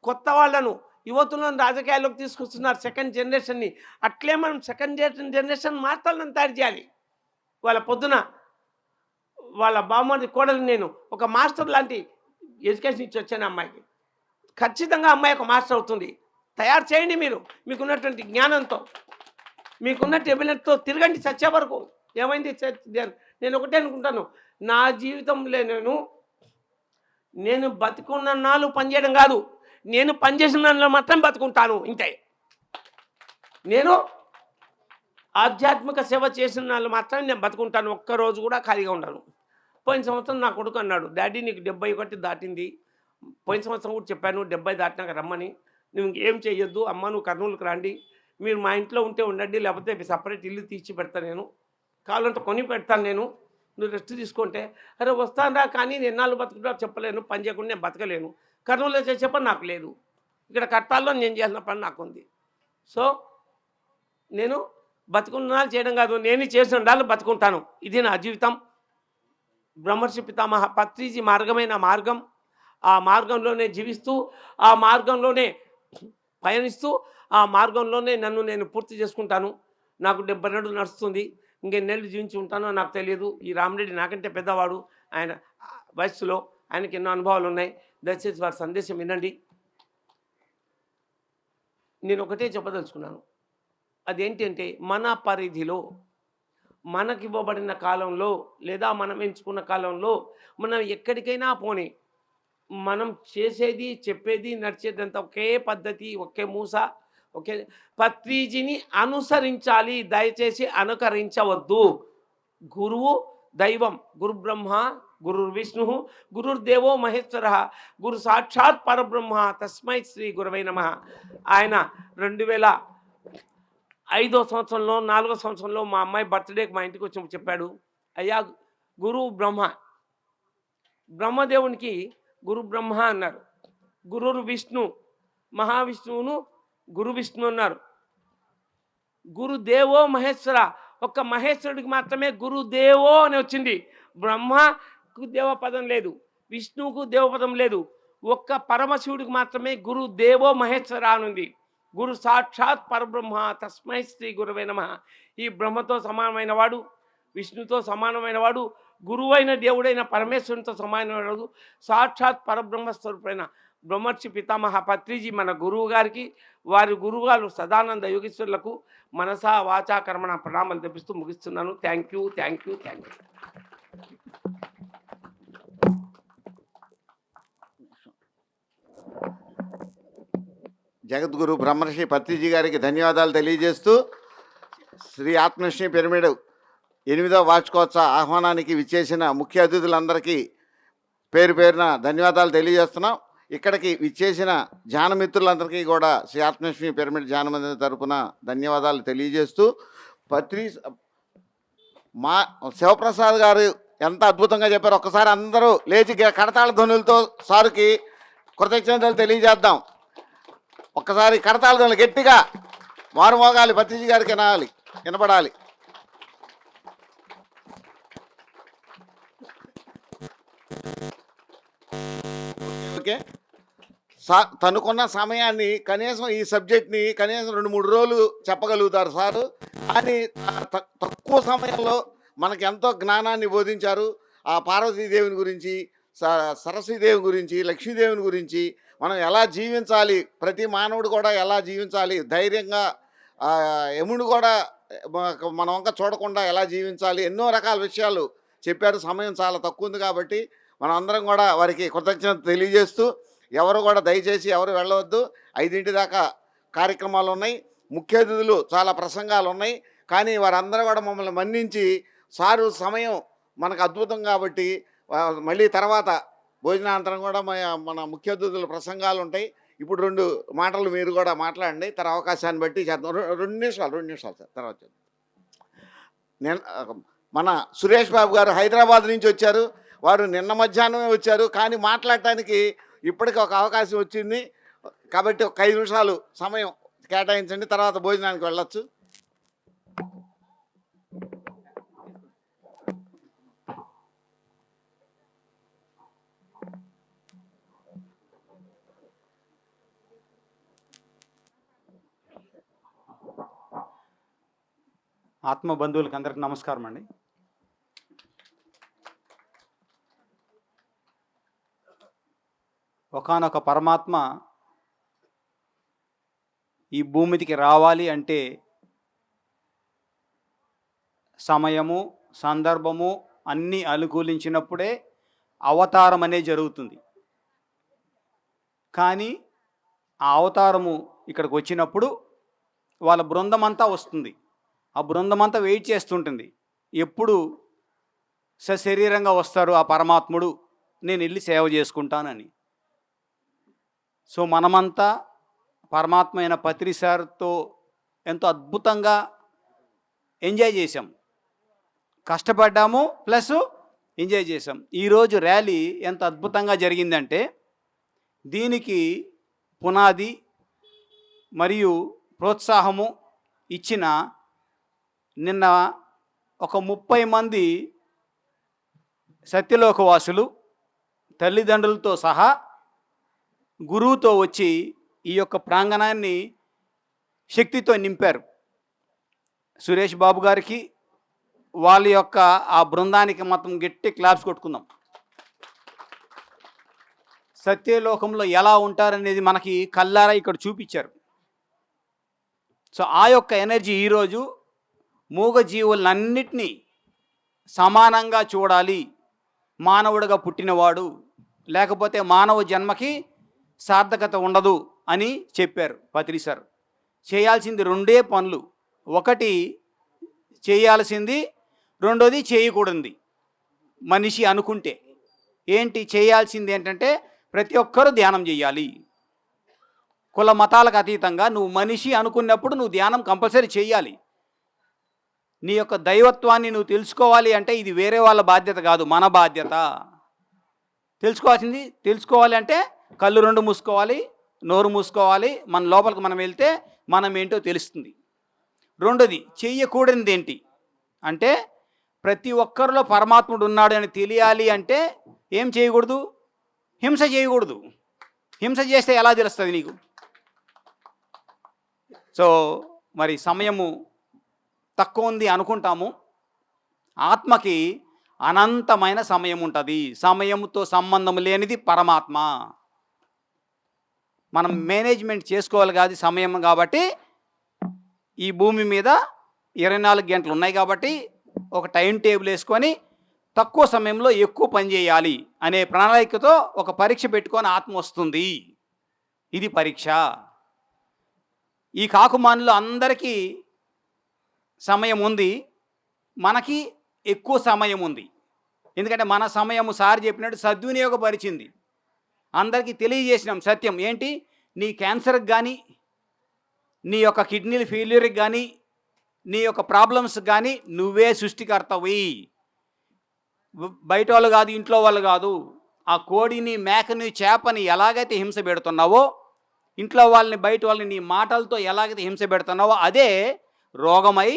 కొత్త వాళ్ళను, యువతులను రాజకీయాల్లోకి తీసుకొస్తున్నారు, సెకండ్ జనరేషన్ని. అట్లే మనం సెకండ్ జనరేషన్ మార్తలను తయారు చేయాలి. వాళ్ళ పొద్దున వాళ్ళ బామ్మది కోడలు నేను ఒక మాస్టర్ లాంటి ఎడ్యుకేషన్ ఇచ్చి వచ్చాను అమ్మాయికి. ఖచ్చితంగా అమ్మాయి ఒక మాస్టర్ అవుతుంది. తయారు చేయండి మీరు మీకున్నటువంటి జ్ఞానంతో, మీకున్న టెబినెట్తో తిరగండి చచ్చే వరకు. ఏమైంది? నేను ఒకటే అనుకుంటాను, నా జీవితంలో నేను బతికున్న నాళ్ళు పనిచేయడం కాదు, నేను పనిచేసిన నాళ్ళు మాత్రం బతుకుంటాను. ఇంతే. నేను ఆధ్యాత్మిక సేవ చేసిన నాళ్ళు మాత్రం నేను బతుకుంటాను. ఒక్కరోజు కూడా ఖాళీగా ఉండను. పోయిన సంవత్సరం నా కొడుకు అన్నాడు, డాడీ నీకు 71 దాటింది. పోయిన సంవత్సరం కూడా చెప్పాను 70 దాటినాక రమ్మని. నువ్వు ఇంకేం చేయొద్దు అమ్మ, నువ్వు కర్నూలుకి రండి, మీరు మా ఇంట్లో ఉంటే ఉండండి, లేకపోతే సపరేట్ ఇల్లు తీసి పెడతాను, నేను కావాలంటే కొని పెడతాను, నేను నువ్వు రెస్ట్ తీసుకుంటే. అరే వస్తానరా, కానీ నేను ఎన్నాళ్ళు బతుకుతా చెప్పలేను, పని చేయకుండా నేను బతకలేను. కర్నూలులో చేసే పని నాకు లేదు, ఇక్కడ కట్టాల్లో నేను చేసిన పని నాకు ఉంది. సో నేను బతుకున్నాళ్ళు చేయడం కాదు, నేను చేసిన నాళ్ళు బతుకుంటాను. ఇది నా జీవితం. బ్రహ్మర్షి పితామహ పత్రిజీ మార్గమైన మార్గం, ఆ మార్గంలోనే జీవిస్తూ, ఆ మార్గంలోనే పయనిస్తూ, ఆ మార్గంలోనే నన్ను నేను పూర్తి చేసుకుంటాను. నాకు 72 నడుస్తుంది, ఇంకెన్నేళ్ళు జీవించి ఉంటానో నాకు తెలియదు. ఈ రామిరెడ్డి నాకంటే పెద్దవాడు, ఆయన వయస్సులో ఆయనకి ఎన్నో అనుభవాలు ఉన్నాయి. దయచేసి వారి సందేశం వినండి. నేను ఒకటే చెప్పదలుచుకున్నాను, అదేంటి అంటే మన పరిధిలో మనకివ్వబడిన కాలంలో లేదా మనం ఎంచుకున్న కాలంలో మనం ఎక్కడికైనా పోనీ, మనం చేసేది చెప్పేది నడిచేదంతా ఒకే పద్ధతి, ఒకే మూస, ఒకే పత్రిజీని అనుసరించాలి, దయచేసి అనుకరించవద్దు. గురువు దైవం, గురు బ్రహ్మ గురు విష్ణు గురుర్దేవో మహేశ్వర గురు సాక్షాత్ పరబ్రహ్మ తస్మై శ్రీ గురవై నమః. ఆయన 2005వ సంవత్సరంలో 4వ సంవత్సరంలో మా అమ్మాయి బర్త్డేకి మా ఇంటికి వచ్చి చెప్పాడు, అయ్యా గురువు బ్రహ్మ, బ్రహ్మదేవునికి గురు బ్రహ్మ అన్నారు, గురురు విష్ణు మహావిష్ణువును గురు విష్ణు అన్నారు, గురుదేవో మహేశ్వర, ఒక్క మహేశ్వరుడికి మాత్రమే గురుదేవో అని వచ్చింది. బ్రహ్మకు దేవపదం లేదు, విష్ణువుకు దేవపదం లేదు, ఒక్క పరమశివుడికి మాత్రమే గురుదేవో మహేశ్వర అనుంది. గురు సాక్షాత్ పరబ్రహ్మ తస్మై శ్రీ గురవే నమః. ఈ బ్రహ్మతో సమానమైన వాడు, విష్ణుతో సమానమైన వాడు, గురువైన దేవుడైన పరమేశ్వరునితో సమానమైన వాడు, సాక్షాత్ పరబ్రహ్మ స్వరూపమైన బ్రహ్మర్షి పితామహ పత్రిజీ మన గురువు గారికి, వారి గురువుగారు సదానంద యోగీశ్వరులకు మనసా వాచా కర్మణ ప్రణామాలు తెప్పిస్తూ ముగిస్తున్నాను. Thank you, thank you, thank you. జగద్గురు బ్రహ్మర్షి పత్రిజీ గారికి ధన్యవాదాలు తెలియజేస్తూ, శ్రీ ఆత్మశ్రీ పిరమిడ్ 8వ వార్షికోత్సవ ఆహ్వానానికి విచ్చేసిన ముఖ్య అతిథులందరికీ పేరు పేరున ధన్యవాదాలు తెలియజేస్తున్నాం. ఇక్కడికి విచ్చేసిన ధ్యాన మిత్రులందరికీ కూడా శ్రీ ఆత్మశ్రీ పిరమిడ్ ధ్యాన మందిరం తరపున ధన్యవాదాలు తెలియజేస్తూ, మా శివప్రసాద్ గారు ఎంత అద్భుతంగా చెప్పారు. ఒక్కసారి అందరూ లేచి కడతాళ ధ్వనులతో సారుకి కృతజ్ఞతలు తెలియజేద్దాం. ఒక్కసారి కడతాళ ధ్వనులు గట్టిగా మారుమోగాలి, పత్రిజీ గారికి వినపడాలి. ఓకే, తనుకున్న సమయాన్ని కనీసం ఈ సబ్జెక్ట్ని కనీసం 2-3 రోజులు చెప్పగలుగుతారు సారు, కానీ తక్కువ సమయంలో మనకి ఎంతో జ్ఞానాన్ని బోధించారు. ఆ పార్వతీదేవిని గురించి, సరస్వతీదేవి గురించి, లక్ష్మీదేవిని గురించి, మనం ఎలా జీవించాలి, ప్రతి మానవుడు కూడా ఎలా జీవించాలి, ధైర్యంగా యముడు కూడా మన వంక చూడకుండా ఎలా జీవించాలి, ఎన్నో రకాల విషయాలు చెప్పారు. సమయం చాలా తక్కువ ఉంది కాబట్టి మనం అందరం కూడా వారికి కృతజ్ఞత తెలియజేస్తూ, ఎవరు కూడా దయచేసి ఎవరు వెళ్ళవద్దు. 5 దాకా కార్యక్రమాలు ఉన్నాయి, ముఖ్య అతిథులు చాలా ప్రసంగాలు ఉన్నాయి. కానీ వారందరూ కూడా మమ్మల్ని మన్నించి, సారు సమయం మనకు అద్భుతం కాబట్టి మళ్ళీ తర్వాత భోజనానంతరం కూడా మన ముఖ్య అతిథుల ప్రసంగాలు ఉంటాయి. ఇప్పుడు 2 మాటలు మీరు కూడా మాట్లాడండి, తర్వాత అవకాశాన్ని బట్టి చేద్దాం. 2 నిమిషాలు సార్, తర్వాత మన సురేష్ బాబు గారు హైదరాబాద్ నుంచి వచ్చారు. వారు నిన్న మధ్యాహ్నమే వచ్చారు, కానీ మాట్లాడటానికి ఇప్పటికి ఒక అవకాశం వచ్చింది కాబట్టి ఒక 5 నిమిషాలు సమయం కేటాయించండి, తర్వాత భోజనానికి వెళ్ళొచ్చు. ఆత్మ బంధువులకి అందరికీ నమస్కారం అండి. ఒకానొక పరమాత్మ ఈ భూమికి రావాలి అంటే సమయము, సందర్భము అన్నీ అనుకూలించినప్పుడే అవతారం అనేది జరుగుతుంది. కానీ ఆ అవతారము ఇక్కడికి వచ్చినప్పుడు వాళ్ళ బృందం అంతా వస్తుంది. ఆ బృందం అంతా వెయిట్ చేస్తుంటుంది. ఎప్పుడు సశరీరంగా వస్తారు ఆ పరమాత్ముడు, నేను వెళ్ళి సేవ చేసుకుంటానని. సో మనమంతా పరమాత్మ అయిన పత్రి సార్తో ఎంతో అద్భుతంగా ఎంజాయ్ చేసాం, కష్టపడ్డాము, ప్లస్ ఎంజాయ్ చేసాం. ఈరోజు ర్యాలీ ఎంత అద్భుతంగా జరిగిందంటే దీనికి పునాది మరియు ప్రోత్సాహము ఇచ్చిన నిన్న ఒక 30 మంది సత్యలోకవాసులు తల్లిదండ్రులతో సహా గురువుతో వచ్చి ఈ యొక్క ప్రాంగణాన్ని శక్తితో నింపారు. సురేష్ బాబు గారికి, వాళ్ళ యొక్క ఆ బృందానికి మొత్తం గట్టి క్లాప్స్ కొట్టుకుందాం. సత్యలోకంలో ఎలా ఉంటారనేది మనకి కల్లారా ఇక్కడ చూపించారు. సో ఆ యొక్క ఎనర్జీ ఈరోజు మూగజీవులన్నిటినీ సమానంగా చూడాలి, మానవుడిగా పుట్టినవాడు, లేకపోతే మానవ జన్మకి సార్థకత ఉండదు అని చెప్పారు పత్రి సార్. చేయాల్సింది 2 పనులు. ఒకటి చేయాల్సింది, రెండోది చేయకూడదు. మనిషి అనుకుంటే ఏంటి చేయాల్సింది ఏంటంటే ప్రతి ఒక్కరూ ధ్యానం చేయాలి. కుల మతాలకు అతీతంగా నువ్వు మనిషి అనుకున్నప్పుడు నువ్వు ధ్యానం కంపల్సరీ చేయాలి. నీ యొక్క దైవత్వాన్ని నువ్వు తెలుసుకోవాలి అంటే ఇది వేరే వాళ్ళ బాధ్యత కాదు, మన బాధ్యత. తెలుసుకోవాలి అంటే కళ్ళు 2 మూసుకోవాలి, నోరు మూసుకోవాలి, మన లోపలికి మనం వెళ్తే మనం ఏంటో తెలుస్తుంది. రెండోది చెయ్యకూడనిది ఏంటి అంటే ప్రతి ఒక్కరిలో పరమాత్ముడు ఉన్నాడు అని తెలియాలి అంటే ఏం చేయకూడదు? హింస చేయకూడదు. హింస చేస్తే ఎలా తెలుస్తుంది నీకు? సో మరి సమయము తక్కువ ఉంది అనుకుంటాము. ఆత్మకి అనంతమైన సమయం ఉంటుంది. సమయంతో సంబంధం లేనిది పరమాత్మ. మనం మేనేజ్మెంట్ చేసుకోవాలి కాదు సమయం. కాబట్టి ఈ భూమి మీద 24 గంటలు ఉన్నాయి కాబట్టి ఒక టైం టేబుల్ వేసుకొని తక్కువ సమయంలో ఎక్కువ పని చేయాలి అనే ప్రణాళికతో ఒక పరీక్ష పెట్టుకొని ఆత్మ వస్తుంది. ఇది పరీక్ష. ఈ కాకుమానులో అందరికీ సమయం ఉంది, మనకి ఎక్కువ సమయం ఉంది. ఎందుకంటే మన సమయము సార్ చెప్పినట్టు సద్వినియోగపరిచింది. అందరికీ తెలియజేసినాం సత్యం ఏంటి? నీ క్యాన్సర్కి కానీ, నీ యొక్క కిడ్నీల ఫెయిల్యూర్కి కానీ, నీ యొక్క ప్రాబ్లమ్స్ కానీ నువ్వే సృష్టికర్తవి. బయట వాళ్ళు కాదు, ఇంట్లో వాళ్ళు కాదు. ఆ కోడిని, మేకని, చేపని ఎలాగైతే హింస పెడుతున్నావో, ఇంట్లో వాళ్ళని, బయట వాళ్ళని నీ మాటలతో ఎలాగైతే హింస పెడుతున్నావో అదే రోగమై,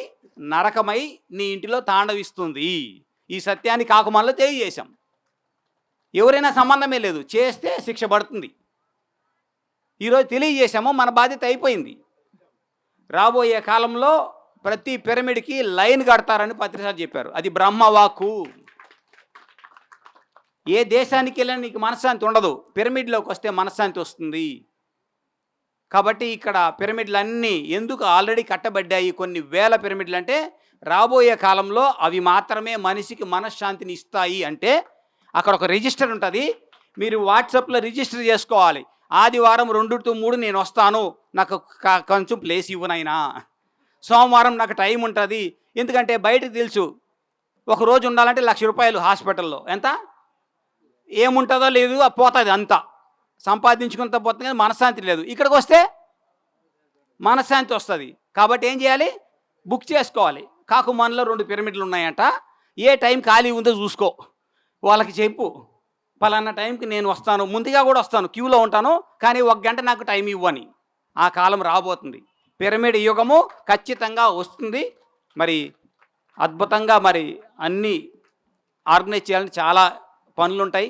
నరకమై నీ ఇంటిలో తాండవిస్తుంది. ఈ సత్యాన్ని కాకుమాల్లో తెలియజేశాం. ఎవరైనా సంబంధమే లేదు, చేస్తే శిక్ష పడుతుంది. ఈరోజు తెలియజేశాము, మన బాధ్యత అయిపోయింది. రాబోయే కాలంలో ప్రతి పిరమిడ్కి లైన్ కడతారని పత్రిసారి చెప్పారు. అది బ్రహ్మవాక్కు. ఏ దేశానికి వెళ్ళినా నీకు మనశ్శాంతి ఉండదు, పిరమిడ్లోకి వస్తే మనశ్శాంతి వస్తుంది. కాబట్టి ఇక్కడ పిరమిడ్లన్నీ ఎందుకు ఆల్రెడీ కట్టబడ్డాయి, కొన్ని వేల పిరమిడ్లు అంటే రాబోయే కాలంలో అవి మాత్రమే మనిషికి మనశ్శాంతిని ఇస్తాయి. అంటే అక్కడ ఒక రిజిస్టర్ ఉంటుంది, మీరు వాట్సాప్లో రిజిస్టర్ చేసుకోవాలి. ఆదివారం 2 to 3 నేను వస్తాను, నాకు కొంచెం ప్లేస్ ఇవ్వనైనా. సోమవారం నాకు టైం ఉంటుంది. ఎందుకంటే బయటకు తెలుసు, ఒక రోజు ఉండాలంటే ₹1,00,000 హాస్పిటల్లో. ఎంత ఏముంటుందో లేదు, పోతుంది అంతా. సంపాదించుకుంటూ పోతుంది కానీ మనశ్శాంతి లేదు. ఇక్కడికి వస్తే మనశ్శాంతి వస్తుంది. కాబట్టి ఏం చేయాలి? బుక్ చేసుకోవాలి. కాకుమాన్లో 2 పిరమిడ్లు ఉన్నాయంట. ఏ టైం ఖాళీ ఉందో చూసుకో, వాళ్ళకి చెప్పు, పలానా టైంకి నేను వస్తాను, ముందుగా కూడా వస్తాను, క్యూలో ఉంటాను, కానీ 1 గంట నాకు టైం ఇవ్వని. ఆ కాలం రాబోతుంది. పిరమిడ్ యుగము ఖచ్చితంగా వస్తుంది. మరి అద్భుతంగా మరి అన్నీ ఆర్గనైజ్ చేయాలని చాలా పనులు ఉంటాయి.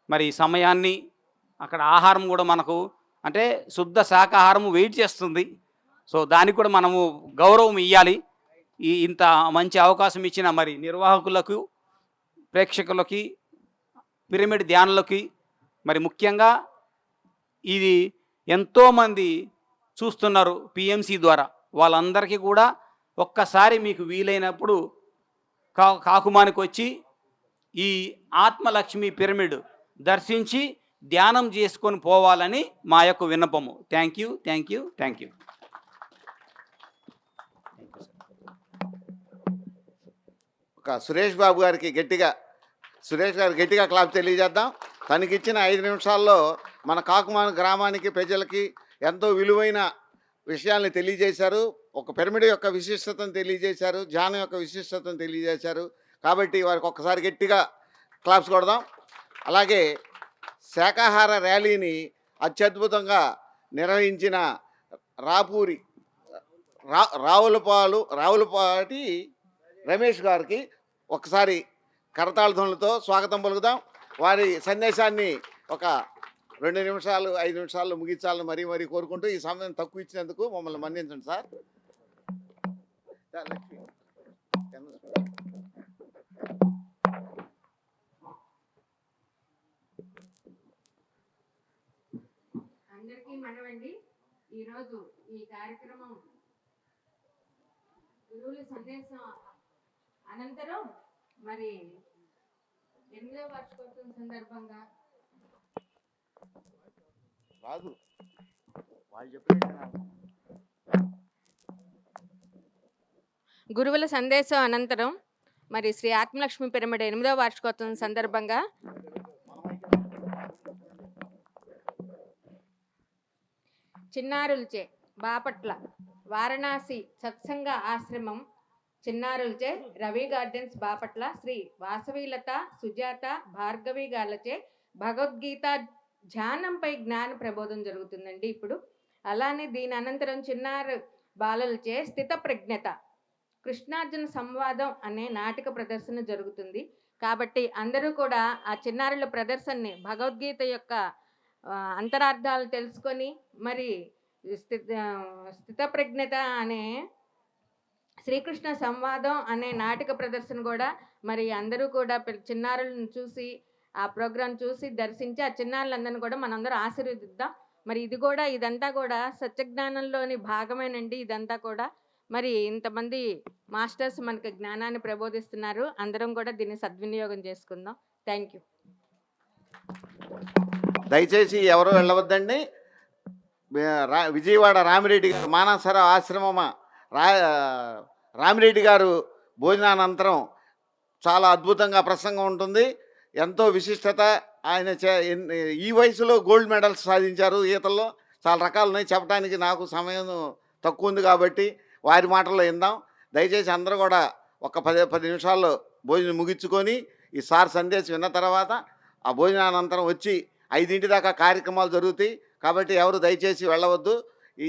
మరి సమయాన్ని, అక్కడ ఆహారం కూడా మనకు అంటే శుద్ధ శాకాహారం వెయిట్ చేస్తుంది. సో దానికి కూడా మనము గౌరవం ఇవ్వాలి. ఇంత మంచి అవకాశం ఇచ్చిన మరి నిర్వాహకులకు, ప్రేక్షకులకి, పిరమిడ్ ధ్యానులకి, మరి ముఖ్యంగా ఇది ఎంతోమంది చూస్తున్నారు పిఎంసి ద్వారా, వాళ్ళందరికీ కూడా ఒక్కసారి మీకు వీలైనప్పుడు కాకుమానికి వచ్చి ఈ ఆత్మలక్ష్మి పిరమిడ్ దర్శించి ధ్యానం చేసుకొని పోవాలని మా యొక్క విన్నపము. Thank you, thank you, thank you. ఒక సురేష్ గారికి గట్టిగా క్లాప్ తెలియజేద్దాం. తనకిచ్చిన 5 నిమిషాల్లో మన కాకుమాన గ్రామానికి ప్రజలకి ఎంతో విలువైన విషయాల్ని తెలియజేశారు. ఒక పిరమిడ్ యొక్క విశిష్టతను తెలియజేశారు, ధ్యానం యొక్క విశిష్టతను తెలియజేశారు. కాబట్టి వారికి ఒక్కసారి గట్టిగా క్లాప్స్ కొడదాం. అలాగే శాకాహార ర్యాలీని అత్యద్భుతంగా నిర్వహించిన రావులపాటి రమేష్ గారికి ఒకసారి కరతాళ ధ్వనులతో స్వాగతం పలుకుదాం. వారి సందేశాన్ని ఒక 2 నిమిషాలు 5 నిమిషాల్లో ముగించాలని మరీ కోరుకుంటూ ఈ సమయం తక్కువ ఇచ్చినందుకు మమ్మల్ని మన్నించండి సార్. అందరికీ మనవండి. ఈరోజు ఈ కార్యక్రమం గురువుల సందేశం అనంతరం మరి 8వ వార్షికోత్సవం సందర్భంగా రాదు వాళ్ళు చెప్పినట్టు గురువుల సందేశం అనంతరం మరి శ్రీ ఆత్మలక్ష్మి పిరమిడ్ 8వ వార్షికోత్సవం సందర్భంగా చిన్నారులచే బాపట్ల వారణాసి సత్సంగ ఆశ్రమం చిన్నారులచే రవి గార్డెన్స్ బాపట్ల శ్రీ వాసవీలత సుజాత భార్గవి గార్లచే భగవద్గీత ధ్యానంపై జ్ఞాన ప్రబోధం జరుగుతుందండి ఇప్పుడు. అలానే దీని అనంతరం చిన్నారు బాలలచే స్థిత ప్రజ్ఞత కృష్ణార్జున సంవాదం అనే నాటక ప్రదర్శన జరుగుతుంది. కాబట్టి అందరూ కూడా ఆ చిన్నారుల ప్రదర్శనని భగవద్గీత యొక్క అంతరార్థాలు తెలుసుకొని మరి స్థిత ప్రజ్ఞత అనే శ్రీకృష్ణ సంవాదం అనే నాటక ప్రదర్శన కూడా మరి అందరూ కూడా చిన్నారులను చూసి ఆ ప్రోగ్రాం చూసి దర్శించి ఆ చిన్నారులందరినీ కూడా మనందరం ఆశీర్వదిద్దాం. మరి ఇదంతా కూడా సత్యజ్ఞానంలోని భాగమేనండి. ఇదంతా కూడా మరి ఇంతమంది మాస్టర్స్ మనకు జ్ఞానాన్ని ప్రబోధిస్తున్నారు. అందరం కూడా దీన్ని సద్వినియోగం చేసుకుందాం. Thank you. దయచేసి ఎవరో వెళ్ళవద్దండి. విజయవాడ రామిరెడ్డి గారు మానసర ఆశ్రమమ రామిరెడ్డి గారు భోజనానంతరం చాలా అద్భుతంగా ప్రసంగం ఉంటుంది. ఎంతో విశిష్టత. ఆయన ఈ వయసులో గోల్డ్ మెడల్స్ సాధించారు ఈతల్లో. చాలా రకాలు ఉన్నాయి, చెప్పడానికి నాకు సమయం తక్కువ ఉంది కాబట్టి వారి మాటల్లో విందాం. దయచేసి అందరూ కూడా ఒక 10 నిమిషాల్లో భోజనం ముగించుకొని ఈ సార్ సందేశం విన్న తర్వాత ఆ భోజనానంతరం వచ్చి 5 దాకా కార్యక్రమాలు జరుగుతాయి. కాబట్టి ఎవరు దయచేసి వెళ్ళవద్దు. ఈ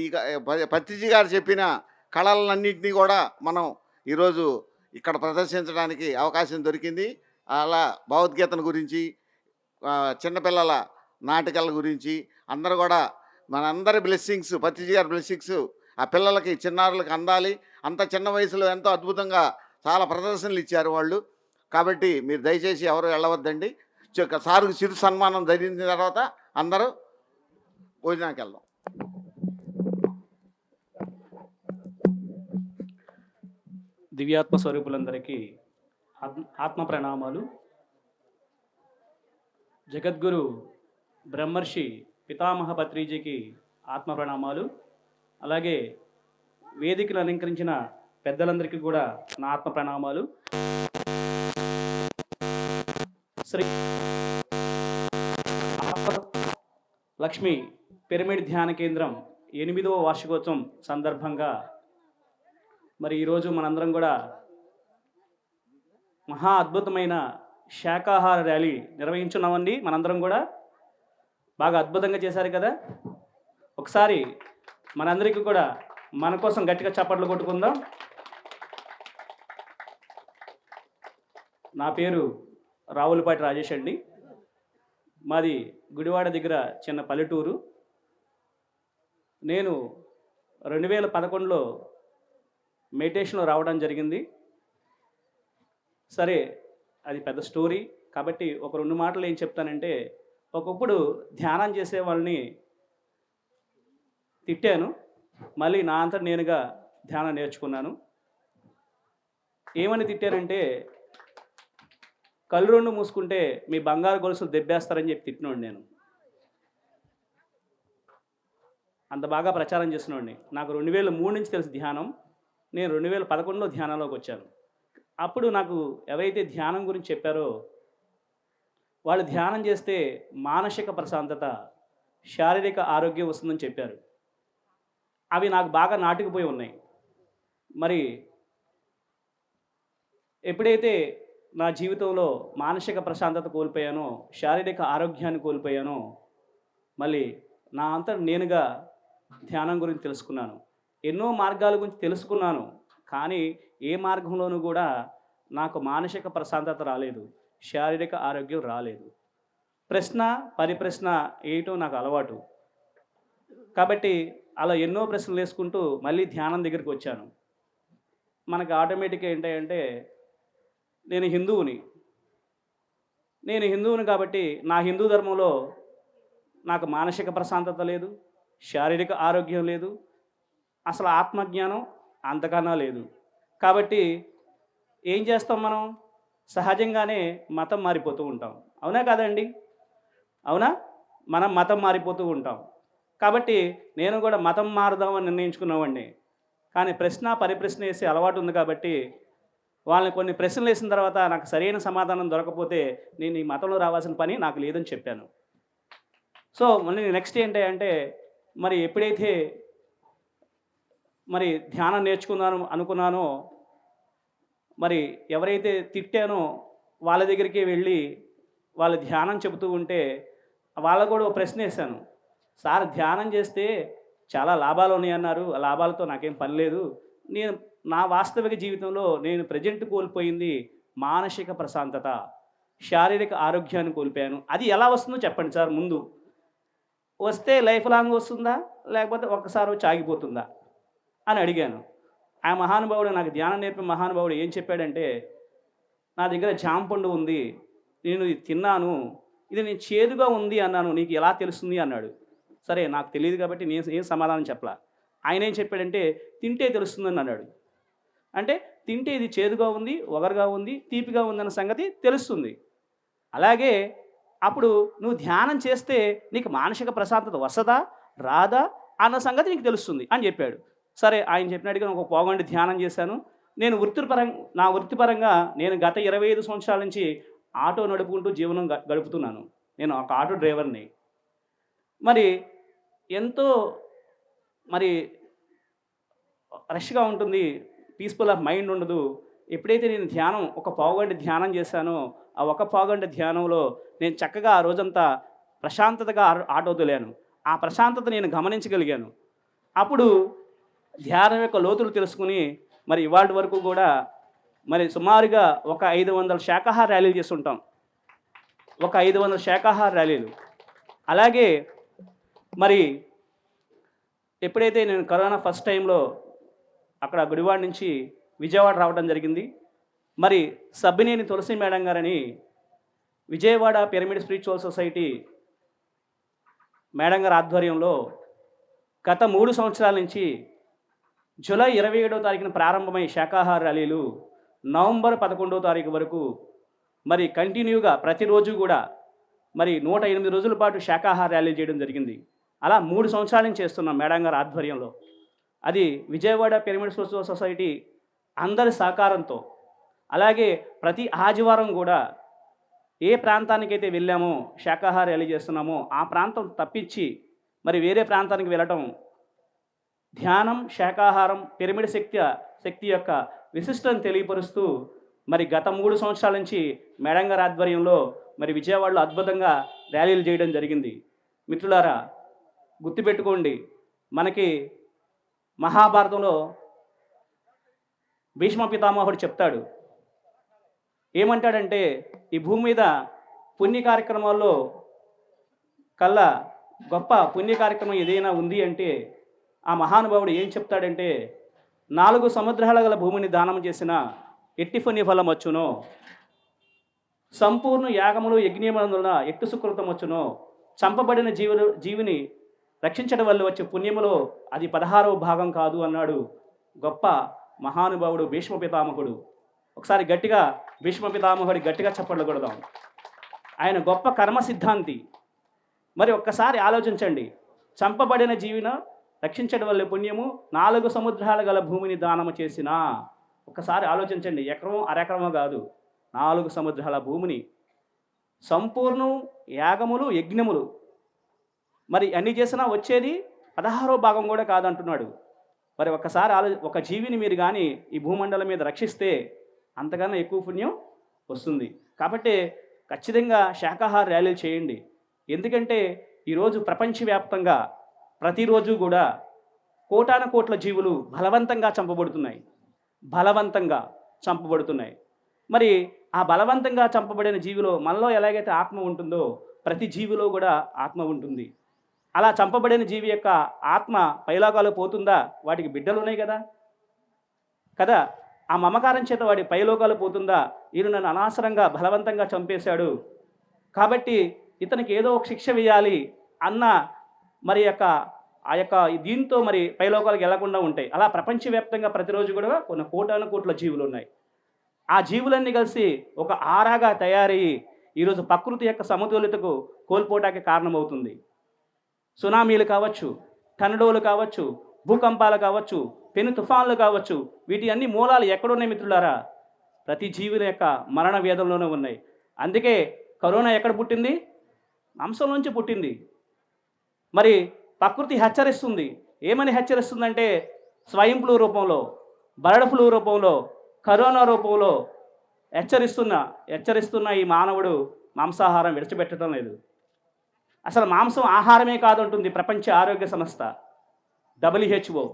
పత్రిజీ గారు చెప్పిన కళలన్నింటినీ కూడా మనం ఈరోజు ఇక్కడ ప్రదర్శించడానికి అవకాశం దొరికింది. అలా భగవద్గీతను గురించి, చిన్నపిల్లల నాటకాల గురించి అందరూ కూడా మనందరి బ్లెస్సింగ్స్, పత్రిజీ గారి బ్లెస్సింగ్స్ ఆ పిల్లలకి చిన్నారులకు అందాలి. అంత చిన్న వయసులో ఎంతో అద్భుతంగా చాలా ప్రదర్శనలు ఇచ్చారు వాళ్ళు. కాబట్టి మీరు దయచేసి ఎవరు వెళ్ళవద్దండి. సారుకు చిరు సన్మానం జరిగిన తర్వాత అందరూ భోజనానికి వెళ్దాం. దివ్యాత్మ స్వరూపులందరికీ ఆత్మ ప్రణామాలు. జగద్గురు బ్రహ్మర్షి పితామహ పత్రిజీకి ఆత్మ ప్రణామాలు. అలాగే వేదికను అలంకరించిన పెద్దలందరికీ కూడా నా ఆత్మ ప్రణామాలు. శ్రీ లక్ష్మి పిరమిడ్ ధ్యాన కేంద్రం 8వ వార్షికోత్సవం సందర్భంగా మరి ఈరోజు మనందరం కూడా మహా అద్భుతమైన శాకాహార ర్యాలీ నిర్వహించున్నామండి. మనందరం కూడా బాగా అద్భుతంగా చేశారు కదా. ఒకసారి మనందరికీ కూడా మన కోసం గట్టిగా చప్పట్లు కొట్టుకుందాం. నా పేరు రావులపాటి రాజేష్ అండి. మాది గుడివాడ దగ్గర చిన్న పల్లెటూరు. నేను 2011లో మెడిటేషన్లో రావడం జరిగింది. సరే, అది పెద్ద స్టోరీ కాబట్టి ఒక 2 మాటలు ఏం చెప్తానంటే, ఒకప్పుడు ధ్యానం చేసే వాళ్ళని తిట్టాను. మళ్ళీ నా అంతట నేనుగా ధ్యానం నేర్చుకున్నాను. ఏమని తిట్టానంటే, కళ్ళు రెండు మూసుకుంటే మీ బంగారు గొలుసులు దెబ్బేస్తారని చెప్పి తిట్టినోడు నేను. అంత బాగా ప్రచారం చేసినోడిని. నాకు 2003 నుంచి తెలుసు ధ్యానం. నేను 2011లో ధ్యానంలోకి వచ్చాను. అప్పుడు నాకు ఎవరైతే ధ్యానం గురించి చెప్పారో వాళ్ళు ధ్యానం చేస్తే మానసిక ప్రశాంతత, శారీరక ఆరోగ్యం వస్తుందని చెప్పారు. అవి నాకు బాగా నాటుకుపోయి ఉన్నాయి. మరి ఎప్పుడైతే నా జీవితంలో మానసిక ప్రశాంతత కోల్పోయానో, శారీరక ఆరోగ్యాన్ని కోల్పోయానో, మళ్ళీ నా అంతట నేనుగా ధ్యానం గురించి తెలుసుకున్నాను. ఎన్నో మార్గాల గురించి తెలుసుకున్నాను. కానీ ఏ మార్గంలోనూ కూడా నాకు మానసిక ప్రశాంతత రాలేదు, శారీరక ఆరోగ్యం రాలేదు. ప్రశ్న పరిప్రశ్న వేయటం నాకు అలవాటు. కాబట్టి అలా ఎన్నో ప్రశ్నలు వేసుకుంటూ మళ్ళీ ధ్యానం దగ్గరికి వచ్చాను. మనకు ఆటోమేటిక్గా ఏంటంటే నేను హిందువుని కాబట్టి నా హిందూ ధర్మంలో నాకు మానసిక ప్రశాంతత లేదు, శారీరక ఆరోగ్యం లేదు, అసలు ఆత్మజ్ఞానం అంతకన్నా లేదు. కాబట్టి ఏం చేస్తాం మనం? సహజంగానే మతం మారిపోతూ ఉంటాం. అవునా కాదండి? అవునా? మనం మతం మారిపోతూ ఉంటాం. కాబట్టి నేను కూడా మతం మారుదామని నిర్ణయించుకున్నామండి. కానీ ప్రశ్న పరిప్రశ్న వేసే అలవాటు ఉంది కాబట్టి వాళ్ళని కొన్ని ప్రశ్నలు వేసిన తర్వాత నాకు సరైన సమాధానం దొరకకపోతే నేను ఈ మతంలో రావాల్సిన పని నాకు లేదని చెప్పాను. సో మళ్ళీ నెక్స్ట్ ఏంటి అంటే, మరి ఎప్పుడైతే మరి ధ్యానం అనుకున్నానో, మరి ఎవరైతే తిట్టానో వాళ్ళ దగ్గరికి వెళ్ళి వాళ్ళు ధ్యానం చెబుతూ ఉంటే వాళ్ళకు కూడా ఒక ప్రశ్న వేశాను. సార్, ధ్యానం చేస్తే చాలా లాభాలు ఉన్నాయన్నారు, ఆ లాభాలతో నాకేం పని లేదు. నా వాస్తవిక జీవితంలో నేను ప్రజెంట్ కోల్పోయింది మానసిక ప్రశాంతత, శారీరక ఆరోగ్యాన్ని కోల్పోయాను. అది ఎలా వస్తుందో చెప్పండి సార్. ముందు వస్తే లైఫ్ లాంగ్ వస్తుందా, లేకపోతే ఒక్కసారి వచ్చి ఆగిపోతుందా అని అడిగాను. ఆ మహానుభావుడు, నాకు ధ్యానం నేర్పిన మహానుభావుడు ఏం చెప్పాడంటే, నా దగ్గర జాంపండు ఉంది, నేను ఇది తిన్నాను, ఇది నేను చేదుగా ఉంది అన్నాను, నీకు ఎలా తెలుస్తుంది అన్నాడు. సరే, నాకు తెలియదు కాబట్టి నేను ఏం సమాధానం చెప్పలా. ఆయన ఏం చెప్పాడంటే, తింటే తెలుస్తుందని అన్నాడు. అంటే తింటే ఇది చేదుగా ఉంది, ఒగరుగా ఉంది, తీపిగా ఉందన్న సంగతి తెలుస్తుంది. అలాగే అప్పుడు నువ్వు ధ్యానం చేస్తే నీకు మానసిక ప్రశాంతత వస్తుందా రాదా అన్న సంగతి నీకు తెలుస్తుంది అని చెప్పాడు. సరే, ఆయన చెప్పినట్టుగా ఒక పోగండి ధ్యానం చేశాను. నేను నా వృత్తిపరంగా నేను గత 25 సంవత్సరాల నుంచి ఆటో నడుపుకుంటూ జీవనం గడుపుతున్నాను. నేను ఒక ఆటో డ్రైవర్ని. మరి ఎంతో రష్గా ఉంటుంది, పీస్ఫుల్ ఆఫ్ మైండ్ ఉండదు. ఎప్పుడైతే నేను ఒక పావుగంట ధ్యానం చేశానో, ఆ ఒక పావుగంట ధ్యానంలో నేను చక్కగా ఆ రోజంతా ప్రశాంతతగా ఆటో తోలాను. ఆ ప్రశాంతత నేను గమనించగలిగాను. అప్పుడు ధ్యానం యొక్క లోతులు తెలుసుకుని మరి ఇవాళ వరకు కూడా మరి సుమారుగా ఒక 500 శాకాహార ర్యాలీలు చేస్తుంటాం. ఒక 500 శాకాహార ర్యాలీలు. అలాగే మరి ఎప్పుడైతే నేను కరోనా ఫస్ట్ టైంలో అక్కడ గుడివాడ నుంచి విజయవాడ రావడం జరిగింది. మరి సబ్బినేని తులసి మేడం గారని Vijayawada pyramid spiritual society madam గారి ఆధ్వర్యంలో గత 3 సంవత్సరాల నుంచి జూలై 27వ తారీఖున ప్రారంభమై శాకాహార ర్యాలీలు నవంబర్ 11వ తారీఖు వరకు మరి కంటిన్యూగా ప్రతిరోజు కూడా మరి 108 రోజుల పాటు శాకాహార ర్యాలీలు చేయడం జరిగింది. అలా 3 సంవత్సరాల నుంచి చేస్తున్నాం మేడం గారి ఆధ్వర్యంలో. అది విజయవాడ పిరమిడ్ స్పిరిచువల్ సొసైటీ అందరి సహకారంతో. అలాగే ప్రతి ఆదివారం కూడా ఏ ప్రాంతానికైతే వెళ్ళామో శాకాహార ర్యాలీ చేస్తున్నామో ఆ ప్రాంతం తప్పించి మరి వేరే ప్రాంతానికి వెళ్ళటం, ధ్యానం, శాకాహారం, పిరమిడ్ శక్తి యొక్క విశిష్టతను తెలియపరుస్తూ మరి గత 3 సంవత్సరాల నుంచి మేడం గారి ఆధ్వర్యంలో మరి విజయవాడలో అద్భుతంగా ర్యాలీలు చేయడం జరిగింది. మిత్రులారా, గుర్తుపెట్టుకోండి, మనకి మహాభారతంలో భీష్మ పితామహుడు చెప్తాడు. ఏమంటాడంటే, ఈ భూమి మీద పుణ్య కార్యక్రమాల్లో కల్లా గొప్ప పుణ్య కార్యక్రమం ఏదైనా ఉంది అంటే ఆ మహానుభావుడు ఏం చెప్తాడంటే, 4 సముద్రాల గల భూమిని దానం చేసిన ఎట్టి పుణ్య ఫలం వచ్చునో, సంపూర్ణ యాగములు యజ్ఞములందున ఎట్టు సుకృతం వచ్చునో, చంపబడిన జీవిని రక్షించడం వల్ల వచ్చే పుణ్యములో అది 16వ భాగం కాదు అన్నాడు గొప్ప మహానుభావుడు భీష్మ పితామహుడు. ఒకసారి గట్టిగా భీష్మ పితామహుడి గట్టిగా చప్పట్లు కొడదాం. ఆయన గొప్ప కర్మ సిద్ధాంతి. మరి ఒక్కసారి ఆలోచించండి, చంపబడిన జీవిన రక్షించడం వల్ల పుణ్యము 4 సముద్రాలు గల భూమిని దానము చేసిన. ఒక్కసారి ఆలోచించండి, ఎకరమో అరెకరమో కాదు, 4 సముద్రాల భూమిని సంపూర్ణం యాగములు యజ్ఞములు మరి అన్ని చేసినా వచ్చేది 16వ భాగం కూడా కాదంటున్నాడు. మరి ఒక్కసారి ఒక జీవిని మీరు కానీ ఈ భూమండలం మీద రక్షిస్తే అంతకన్నా ఎక్కువ పుణ్యం వస్తుంది. కాబట్టి ఖచ్చితంగా శాకాహార ర్యాలీలు చేయండి. ఎందుకంటే ఈరోజు ప్రపంచవ్యాప్తంగా ప్రతిరోజు కూడా కోటాన కోట్ల జీవులు బలవంతంగా చంపబడుతున్నాయి. మరి ఆ బలవంతంగా చంపబడిన జీవిలో మనలో ఎలాగైతే ఆత్మ ఉంటుందో ప్రతి జీవిలో కూడా ఆత్మ ఉంటుంది. అలా చంపబడిన జీవి యొక్క ఆత్మ పైలోకాలు పోతుందా? వాటికి బిడ్డలు ఉన్నాయి కదా. ఆ మమకారం చేత వాడి పైలోకాలు పోతుందా? ఈయన నన్ను అనవసరంగా బలవంతంగా చంపేశాడు కాబట్టి ఇతనికి ఏదో ఒక శిక్ష వేయాలి అన్న మరి ఆ యొక్క దీంతో మరి పైలోకాలకు వెళ్లకుండా ఉంటాయి. అలా ప్రపంచవ్యాప్తంగా ప్రతిరోజు కూడా కొన్ని కోటాను కోట్ల జీవులు ఉన్నాయి. ఆ జీవులన్నీ కలిసి ఒక ఆరాగా తయారయ్యి ఈరోజు ప్రకృతి యొక్క సమతుల్యతకు కోల్పోవడానికి కారణమవుతుంది. సునామీలు కావచ్చు, టర్నడోలు కావచ్చు, భూకంపాలు కావచ్చు, పెను తుఫాన్లు కావచ్చు, వీటి అన్ని మూలాలు ఎక్కడున్నాయి మిత్రులారా? ప్రతి జీవుల యొక్క మరణ వేదంలోనే ఉన్నాయి. అందుకే కరోనా ఎక్కడ పుట్టింది? మాంసం నుంచి పుట్టింది. మరి ప్రకృతి హెచ్చరిస్తుంది. ఏమని హెచ్చరిస్తుందంటే స్వైన్ ఫ్లూ రూపంలో, బర్డ్ ఫ్లూ రూపంలో, కరోనా రూపంలో హెచ్చరిస్తున్న ఈ మానవుడు మాంసాహారం విడిచిపెట్టడం లేదు. అసలు మాంసం ఆహారమే కాదంటుంది ప్రపంచ ఆరోగ్య సంస్థ WHO.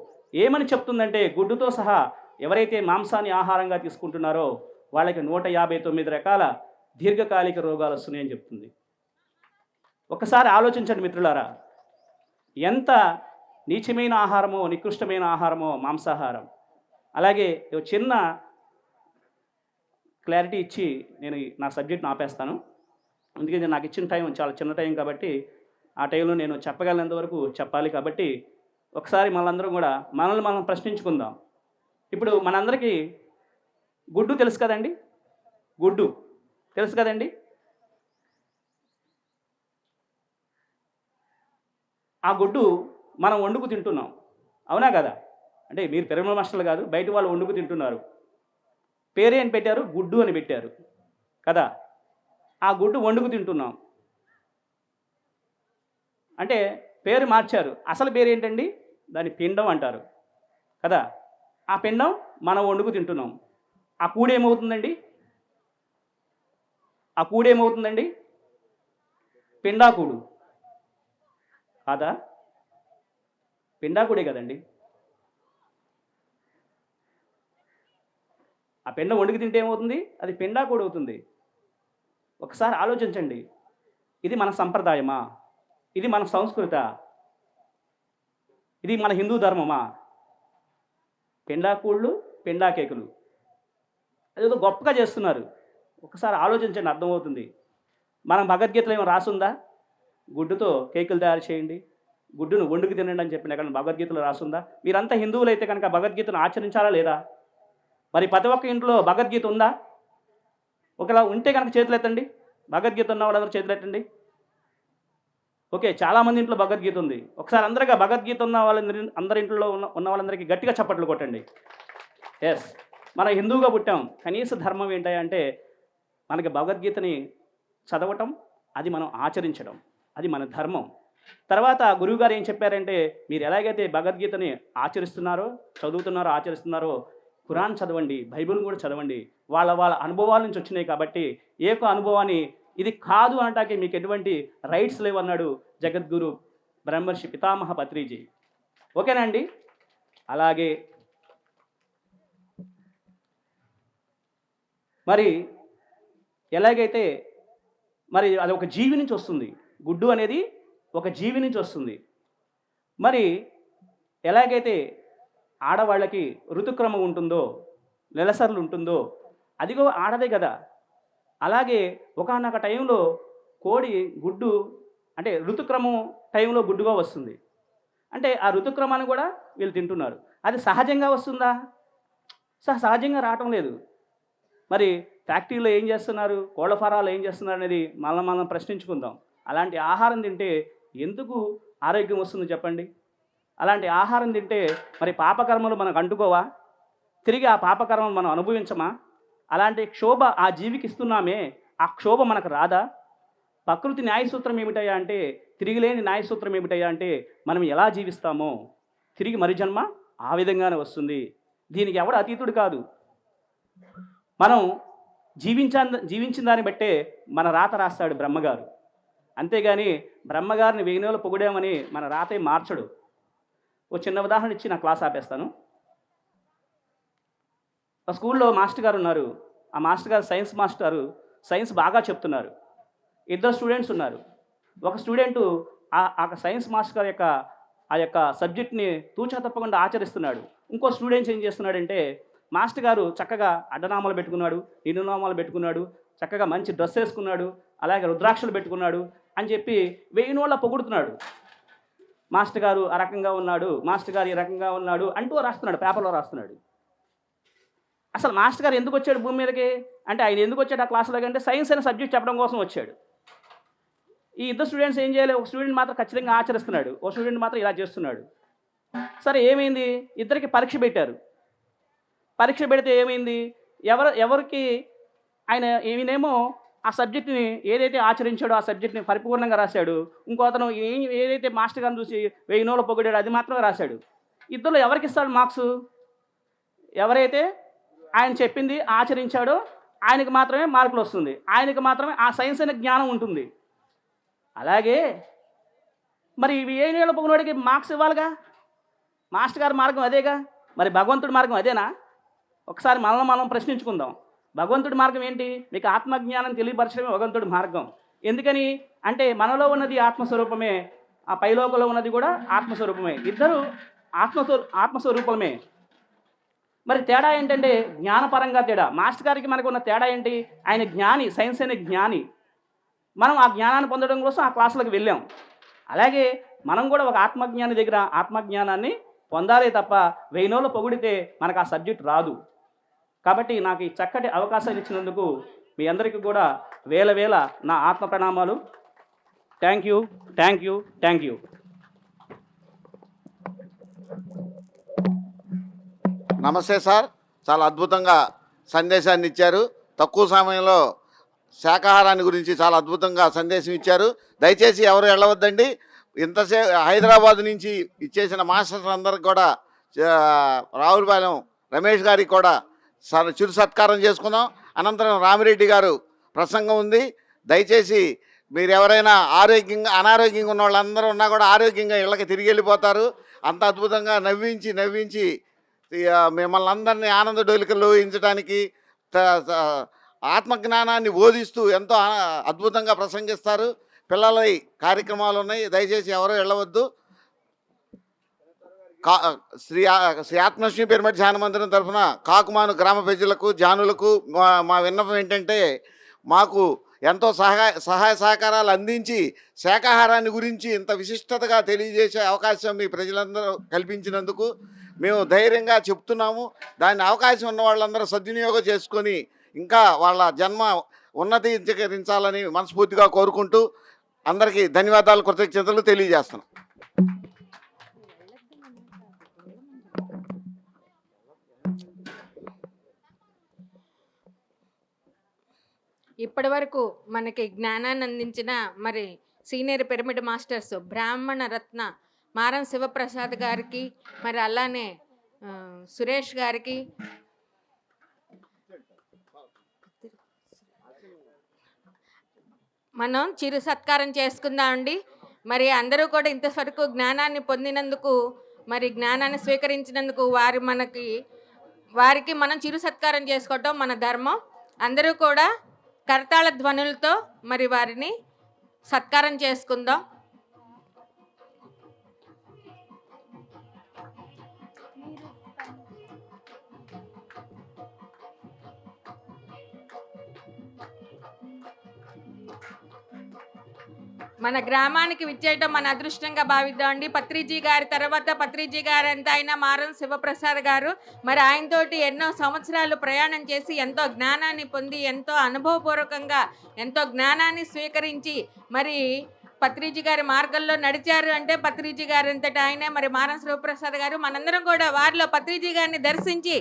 ఏమని చెప్తుందంటే గుడ్డుతో సహా ఎవరైతే మాంసాన్ని ఆహారంగా తీసుకుంటున్నారో వాళ్ళకి 159 రకాల దీర్ఘకాలిక రోగాలు వస్తున్నాయని చెప్తుంది. ఒకసారి ఆలోచించండి మిత్రులారా, ఎంత నీచమైన ఆహారమో నికృష్టమైన ఆహారమో మాంసాహారం. అలాగే చిన్న క్లారిటీ ఇచ్చి నేను నా సబ్జెక్ట్ని ఆపేస్తాను. ఎందుకంటే నాకు ఇచ్చిన టైం చాలా చిన్న టైం కాబట్టి ఆ టైంలో నేను చెప్పగలిగినంత వరకు చెప్పాలి. కాబట్టి ఒకసారి మనందరం కూడా మనల్ని మనం ప్రశ్నించుకుందాం. ఇప్పుడు మనందరికీ గుడ్డు తెలుసు కదండి? గుడ్డు తెలుసు కదండి? ఆ గుడ్డు మనం వండుకు తింటున్నాం, అవునా కదా? అంటే మీరు పిరమిడ్ మాస్టర్లు కాదు, బయట వాళ్ళు వండుకు తింటున్నారు. పేరేం పెట్టారు? గుడ్డు అని పెట్టారు కదా. ఆ గుడ్డు వండుకు తింటున్నాం అంటే పేరు మార్చారు. అసలు పేరు ఏంటండి? దాని పిండం అంటారు కదా. ఆ పిండం మనం వండుకు తింటున్నాం. ఆ కూడేమవుతుందండి? పిండాకూడు కాదా? పిండాకుడే కదండి. ఆ పిండం వండుకు తింటే ఏమవుతుంది? అది పిండాకుడు అవుతుంది. ఒకసారి ఆలోచించండి, ఇది మన సంప్రదాయమా? ఇది మన సంస్కృత? ఇది మన హిందూ ధర్మమా? పిండాకూళ్ళు, పిండాకేకులు అదేదో గొప్పగా చేస్తున్నారు. ఒకసారి ఆలోచించండి, అర్థమవుతుంది. మనం భగవద్గీతలో ఏమో రాసుందా? గుడ్డుతో కేకులు తయారు చేయండి, గుడ్డును వండుకు తినండి అని చెప్పిన ఎక్కడ భగవద్గీతలో రాసుందా? మీరంతా హిందువులు అయితే కనుక భగవద్గీతను ఆచరించాలా లేదా? మరి ప్రతి ఒక్క ఇంట్లో భగవద్గీత ఉందా? ఒకలా ఉంటే కనుక చేతులు ఎత్తండి. భగవద్గీత ఉన్న వాళ్ళందరూ చేతులు ఎత్తండి. ఓకే, చాలామంది ఇంట్లో భగవద్గీత ఉంది. ఒకసారి అందరిగా భగవద్గీత ఉన్న అందరి ఇంట్లో ఉన్న వాళ్ళందరికీ గట్టిగా చప్పట్లు కొట్టండి. ఎస్, మనం హిందువుగా పుట్టాం. కనీస ధర్మం ఏంటంటే మనకి భగవద్గీతని చదవటం, అది మనం ఆచరించడం, అది మన ధర్మం. తర్వాత గురువుగారు ఏం చెప్పారంటే మీరు ఎలాగైతే భగవద్గీతని ఆచరిస్తున్నారో ఖురాన్ చదవండి, బైబిల్ కూడా చదవండి. వాళ్ళ అనుభవాల నుంచి వచ్చినాయి కాబట్టి ఏ ఒక్క అనుభవాన్ని ఇది కాదు అనటానికి మీకు ఎటువంటి రైట్స్ లేవన్నాడు జగద్గురు బ్రహ్మర్షి పితామహ పత్రిజీ. ఓకేనా అండి? అలాగే మరి ఎలాగైతే మరి అది ఒక జీవి నుంచి వస్తుంది, గుడ్డు అనేది ఒక జీవి నుంచి వస్తుంది. మరి ఎలాగైతే ఆడవాళ్ళకి ఋతుక్రమం ఉంటుందో, నెలసర్లు ఉంటుందో, అదిగో ఆడదే కదా. అలాగే ఒకానొక టైంలో కోడి గుడ్డు అంటే ఋతుక్రమం టైంలో గుడ్డుగా వస్తుంది. అంటే ఆ ఋతుక్రమాన్ని కూడా వీళ్ళు తింటున్నారు. అది సహజంగా వస్తుందా? సహజంగా రావటం లేదు. మరి ఫ్యాక్టరీలో ఏం చేస్తున్నారు, కోళ్ల ఫారాలు ఏం చేస్తున్నారు అనేది మనం ప్రశ్నించుకుందాం. అలాంటి ఆహారం తింటే ఎందుకు ఆరోగ్యం వస్తుంది చెప్పండి? అలాంటి ఆహారం తింటే మరి పాపకర్మలు మనకు అంటుకోవా? తిరిగి ఆ పాపకర్మలు మనం అనుభవించమా? అలాంటి క్షోభ ఆ జీవికి ఇస్తున్నామే, ఆ క్షోభ మనకు రాదా? ప్రకృతి న్యాయసూత్రం ఏమిటయ్యా అంటే, తిరిగిలేని న్యాయసూత్రం ఏమిటయ్యా అంటే, మనం ఎలా జీవిస్తామో తిరిగి మరి జన్మ ఆ విధంగానే వస్తుంది. దీనికి ఎవడు అతీతుడు కాదు. మనం జీవించిన దాన్ని బట్టే మన రాత రాస్తాడు బ్రహ్మగారు. అంతేగాని బ్రహ్మగారిని వేయినేళ్ళు పొగిడామని మన రాతే మార్చడు. ఓ చిన్న ఉదాహరణ ఇచ్చి నా క్లాస్ ఆపేస్తాను. ఆ స్కూల్లో మాస్టర్ గారు ఉన్నారు. ఆ మాస్టర్ గారు సైన్స్ మాస్టారు. సైన్స్ బాగా చెప్తున్నారు. ఇద్దరు స్టూడెంట్స్ ఉన్నారు. ఒక స్టూడెంటు ఆ సైన్స్ మాస్టర్ గారి యొక్క సబ్జెక్ట్ని తూచా తప్పకుండా ఆచరిస్తున్నాడు. ఇంకో స్టూడెంట్స్ ఏం చేస్తున్నాడంటే, మాస్టర్ గారు చక్కగా అడ్డనామాలు పెట్టుకున్నాడు, నిలునామాలు పెట్టుకున్నాడు, చక్కగా మంచి డ్రెస్ వేసుకున్నాడు, అలాగే రుద్రాక్షలు పెట్టుకున్నాడు అని చెప్పి వేయినోళ్ళ పొగుడుతున్నాడు. మాస్టర్ గారు ఆ రకంగా ఉన్నాడు, మాస్టర్ గారు ఈ రకంగా ఉన్నాడు అంటూ రాస్తున్నాడు, పేపర్లో రాస్తున్నాడు. అసలు మాస్టర్ గారు ఎందుకు వచ్చాడు భూమి మీదకి అంటే, ఆయన ఎందుకు వచ్చాడు ఆ క్లాసులోకి అంటే, సైన్స్ అనే సబ్జెక్ట్ చెప్పడం కోసం వచ్చాడు. ఈ ఇద్దరు స్టూడెంట్స్ ఏం చేయాలి? ఒక స్టూడెంట్ మాత్రం ఖచ్చితంగా ఆచరిస్తున్నాడు, ఒక స్టూడెంట్ మాత్రం ఇలా చేస్తున్నాడు. సరే ఏమైంది? ఇద్దరికి పరీక్ష పెట్టారు. పరీక్ష పెడితే ఏమైంది? ఎవరికి ఈయనేమో ఆ సబ్జెక్ట్ని ఏదైతే ఆచరించాడో ఆ సబ్జెక్ట్ని పరిపూర్ణంగా రాశాడు. ఇంకో అతను ఏదైతే మాస్టర్ గారిని చూసి 1000 నోళ్ళు పొగిడాడో అది మాత్రమే రాశాడు. ఇద్దరు ఎవరికి ఇస్తాడు మార్క్స్? ఎవరైతే ఆయన చెప్పింది ఆచరించాడో ఆయనకి మాత్రమే మార్కులు వస్తుంది, ఆయనకి మాత్రమే ఆ సైన్స్ అనే జ్ఞానం ఉంటుంది. అలాగే మరి 1000 ఏళ్ళ పొగినోడికి మార్క్స్ ఇవ్వాలిగా. మాస్టర్ గారి మార్గం అదేగా, మరి భగవంతుడి మార్గం అదేనా? ఒకసారి మనం ప్రశ్నించుకుందాం. భగవంతుడి మార్గం ఏంటి? మీకు ఆత్మజ్ఞానం తెలియపరచడమే భగవంతుడి మార్గం. ఎందుకని అంటే, మనలో ఉన్నది ఆత్మస్వరూపమే, ఆ పైలోకంలో ఉన్నది కూడా ఆత్మస్వరూపమే. ఇద్దరు ఆత్మస్వరూపమే. మరి తేడా ఏంటంటే జ్ఞానపరంగా తేడా. మాస్టర్ గారికి మనకు ఉన్న తేడా ఏంటి? ఆయన జ్ఞాని, సైన్స్ అనే జ్ఞాని. మనం ఆ జ్ఞానాన్ని పొందడం కోసం ఆ క్లాసులకు వెళ్ళాం. అలాగే మనం కూడా ఒక ఆత్మజ్ఞాని దగ్గర ఆత్మజ్ఞానాన్ని పొందాలి తప్ప 1000 నోళ్ళు పొగిడితే మనకు ఆ సబ్జెక్ట్ రాదు. కాబట్టి నాకు ఈ చక్కటి అవకాశాన్ని ఇచ్చినందుకు మీ అందరికీ కూడా వేల నా ఆత్మ ప్రణామాలు. Thank you. నమస్తే సార్, చాలా అద్భుతంగా సందేశాన్ని ఇచ్చారు. తక్కువ సమయంలో శాకాహారాన్ని గురించి చాలా అద్భుతంగా సందేశం ఇచ్చారు. దయచేసి ఎవరు వెళ్ళవద్దండి. ఇంతసేపు హైదరాబాద్ నుంచి ఇచ్చేసిన మాస్టర్స్ అందరికి కూడా రావులపాలెం రమేష్ గారికి కూడా చిరు సత్కారం చేసుకుందాం. అనంతరం రామిరెడ్డి గారు ప్రసంగం ఉంది. దయచేసి మీరు ఎవరైనా అనారోగ్యంగా ఉన్న వాళ్ళందరూ ఉన్నా కూడా ఆరోగ్యంగా ఇళ్ళకి తిరిగి వెళ్ళిపోతారు. అంత అద్భుతంగా నవ్వించి మిమ్మల్ని అందరినీ ఆనంద డోలికల్లో ఊహించడానికి ఆత్మజ్ఞానాన్ని బోధిస్తూ ఎంతో అద్భుతంగా ప్రసంగిస్తారు. పిల్లల కార్యక్రమాలు ఉన్నాయి. దయచేసి ఎవరో వెళ్ళవద్దు. శ్రీ ఆత్మలక్ష్మి పిరమిడ్ ధ్యాన మందిరం తరఫున కాకుమాను గ్రామ ప్రజలకు జానులకు మా విన్నపం ఏంటంటే, మాకు ఎంతో సహాయ సహకారాలు అందించి శాకాహారాన్ని గురించి ఇంత విశిష్టతగా తెలియజేసే అవకాశం మీ ప్రజలందరూ కల్పించినందుకు మేము ధైర్యంగా చెప్తున్నాము. దాన్ని అవకాశం ఉన్న వాళ్ళందరూ సద్వినియోగం చేసుకొని ఇంకా వాళ్ళ జన్మ ఉన్నతీకరించాలని మనస్ఫూర్తిగా కోరుకుంటూ అందరికీ ధన్యవాదాలు, కృతజ్ఞతలు తెలియజేస్తున్నాం. ఇప్పటి వరకు మనకి జ్ఞానాన్ని అందించిన మరి సీనియర్ పిరమిడ్ మాస్టర్స్ బ్రాహ్మణ రత్న మారం శివప్రసాద్ గారికి, మరి అలానే సురేష్ గారికి, మనం చిరు సత్కారం చేసుకుందామండి. మరి అందరూ కూడా ఇంతవరకు జ్ఞానాన్ని పొందినందుకు, మరి జ్ఞానాన్ని స్వీకరించినందుకు వారికి మనం చిరు సత్కారం చేసుకోవటం మన ధర్మం. అందరూ కూడా కరతాళ ధ్వనులతో మరి వారిని సత్కారం చేసుకుందాం. మన గ్రామానికి విచ్చేయటం మన అదృష్టంగా భావిద్దామండి. పత్రిజీ గారి తర్వాత పత్రిజీ గారు అంతా ఆయన మారం శివప్రసాద్ గారు. మరి ఆయనతోటి ఎన్నో సంవత్సరాలు ప్రయాణం చేసి ఎంతో జ్ఞానాన్ని పొంది ఎంతో అనుభవపూర్వకంగా ఎంతో జ్ఞానాన్ని స్వీకరించి మరి పత్రిజీ గారి మార్గంలో నడిచారు అంటే పత్రిజీ గారు అంతటా ఆయనే. మరి మారం శివప్రసాద్ గారు మనందరం కూడా వారిలో పత్రిజీ గారిని దర్శించి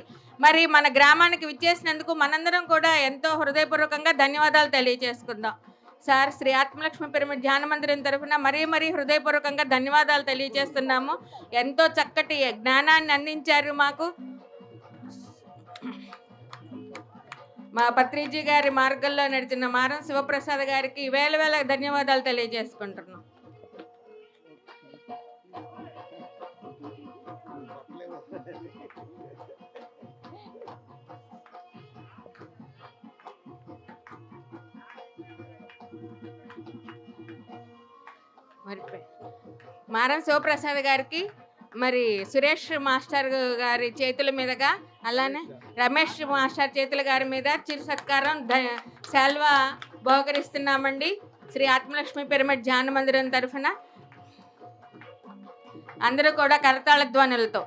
మరి మన గ్రామానికి విచ్చేసినందుకు మనందరం కూడా ఎంతో హృదయపూర్వకంగా ధన్యవాదాలు తెలియజేసుకుందాం. సార్, శ్రీ ఆత్మలక్ష్మి పిరమిడ్ ధ్యాన మందిరం తరఫున మరీ హృదయపూర్వకంగా ధన్యవాదాలు తెలియజేస్తున్నాము. ఎంతో చక్కటి జ్ఞానాన్ని అందించారు మాకు. మా పత్రిజీ గారి మార్గంలో నడిచిన మారం శివప్రసాద్ గారికి వేల ధన్యవాదాలు తెలియజేసుకుంటున్నాం. మారం శివప్రసాద్ గారికి మరి సురేష్ మాస్టర్ గారి చేతుల మీదుగా అలానే రమేష్ మాస్టర్ చేతుల గారి మీద చిరు సత్కారం శాల్వా బహుకరిస్తున్నామండి. శ్రీ ఆత్మలక్ష్మి పిరమిడ్ ధ్యాన మందిరం తరఫున అందరూ కూడా కరతాళ ధ్వనులతో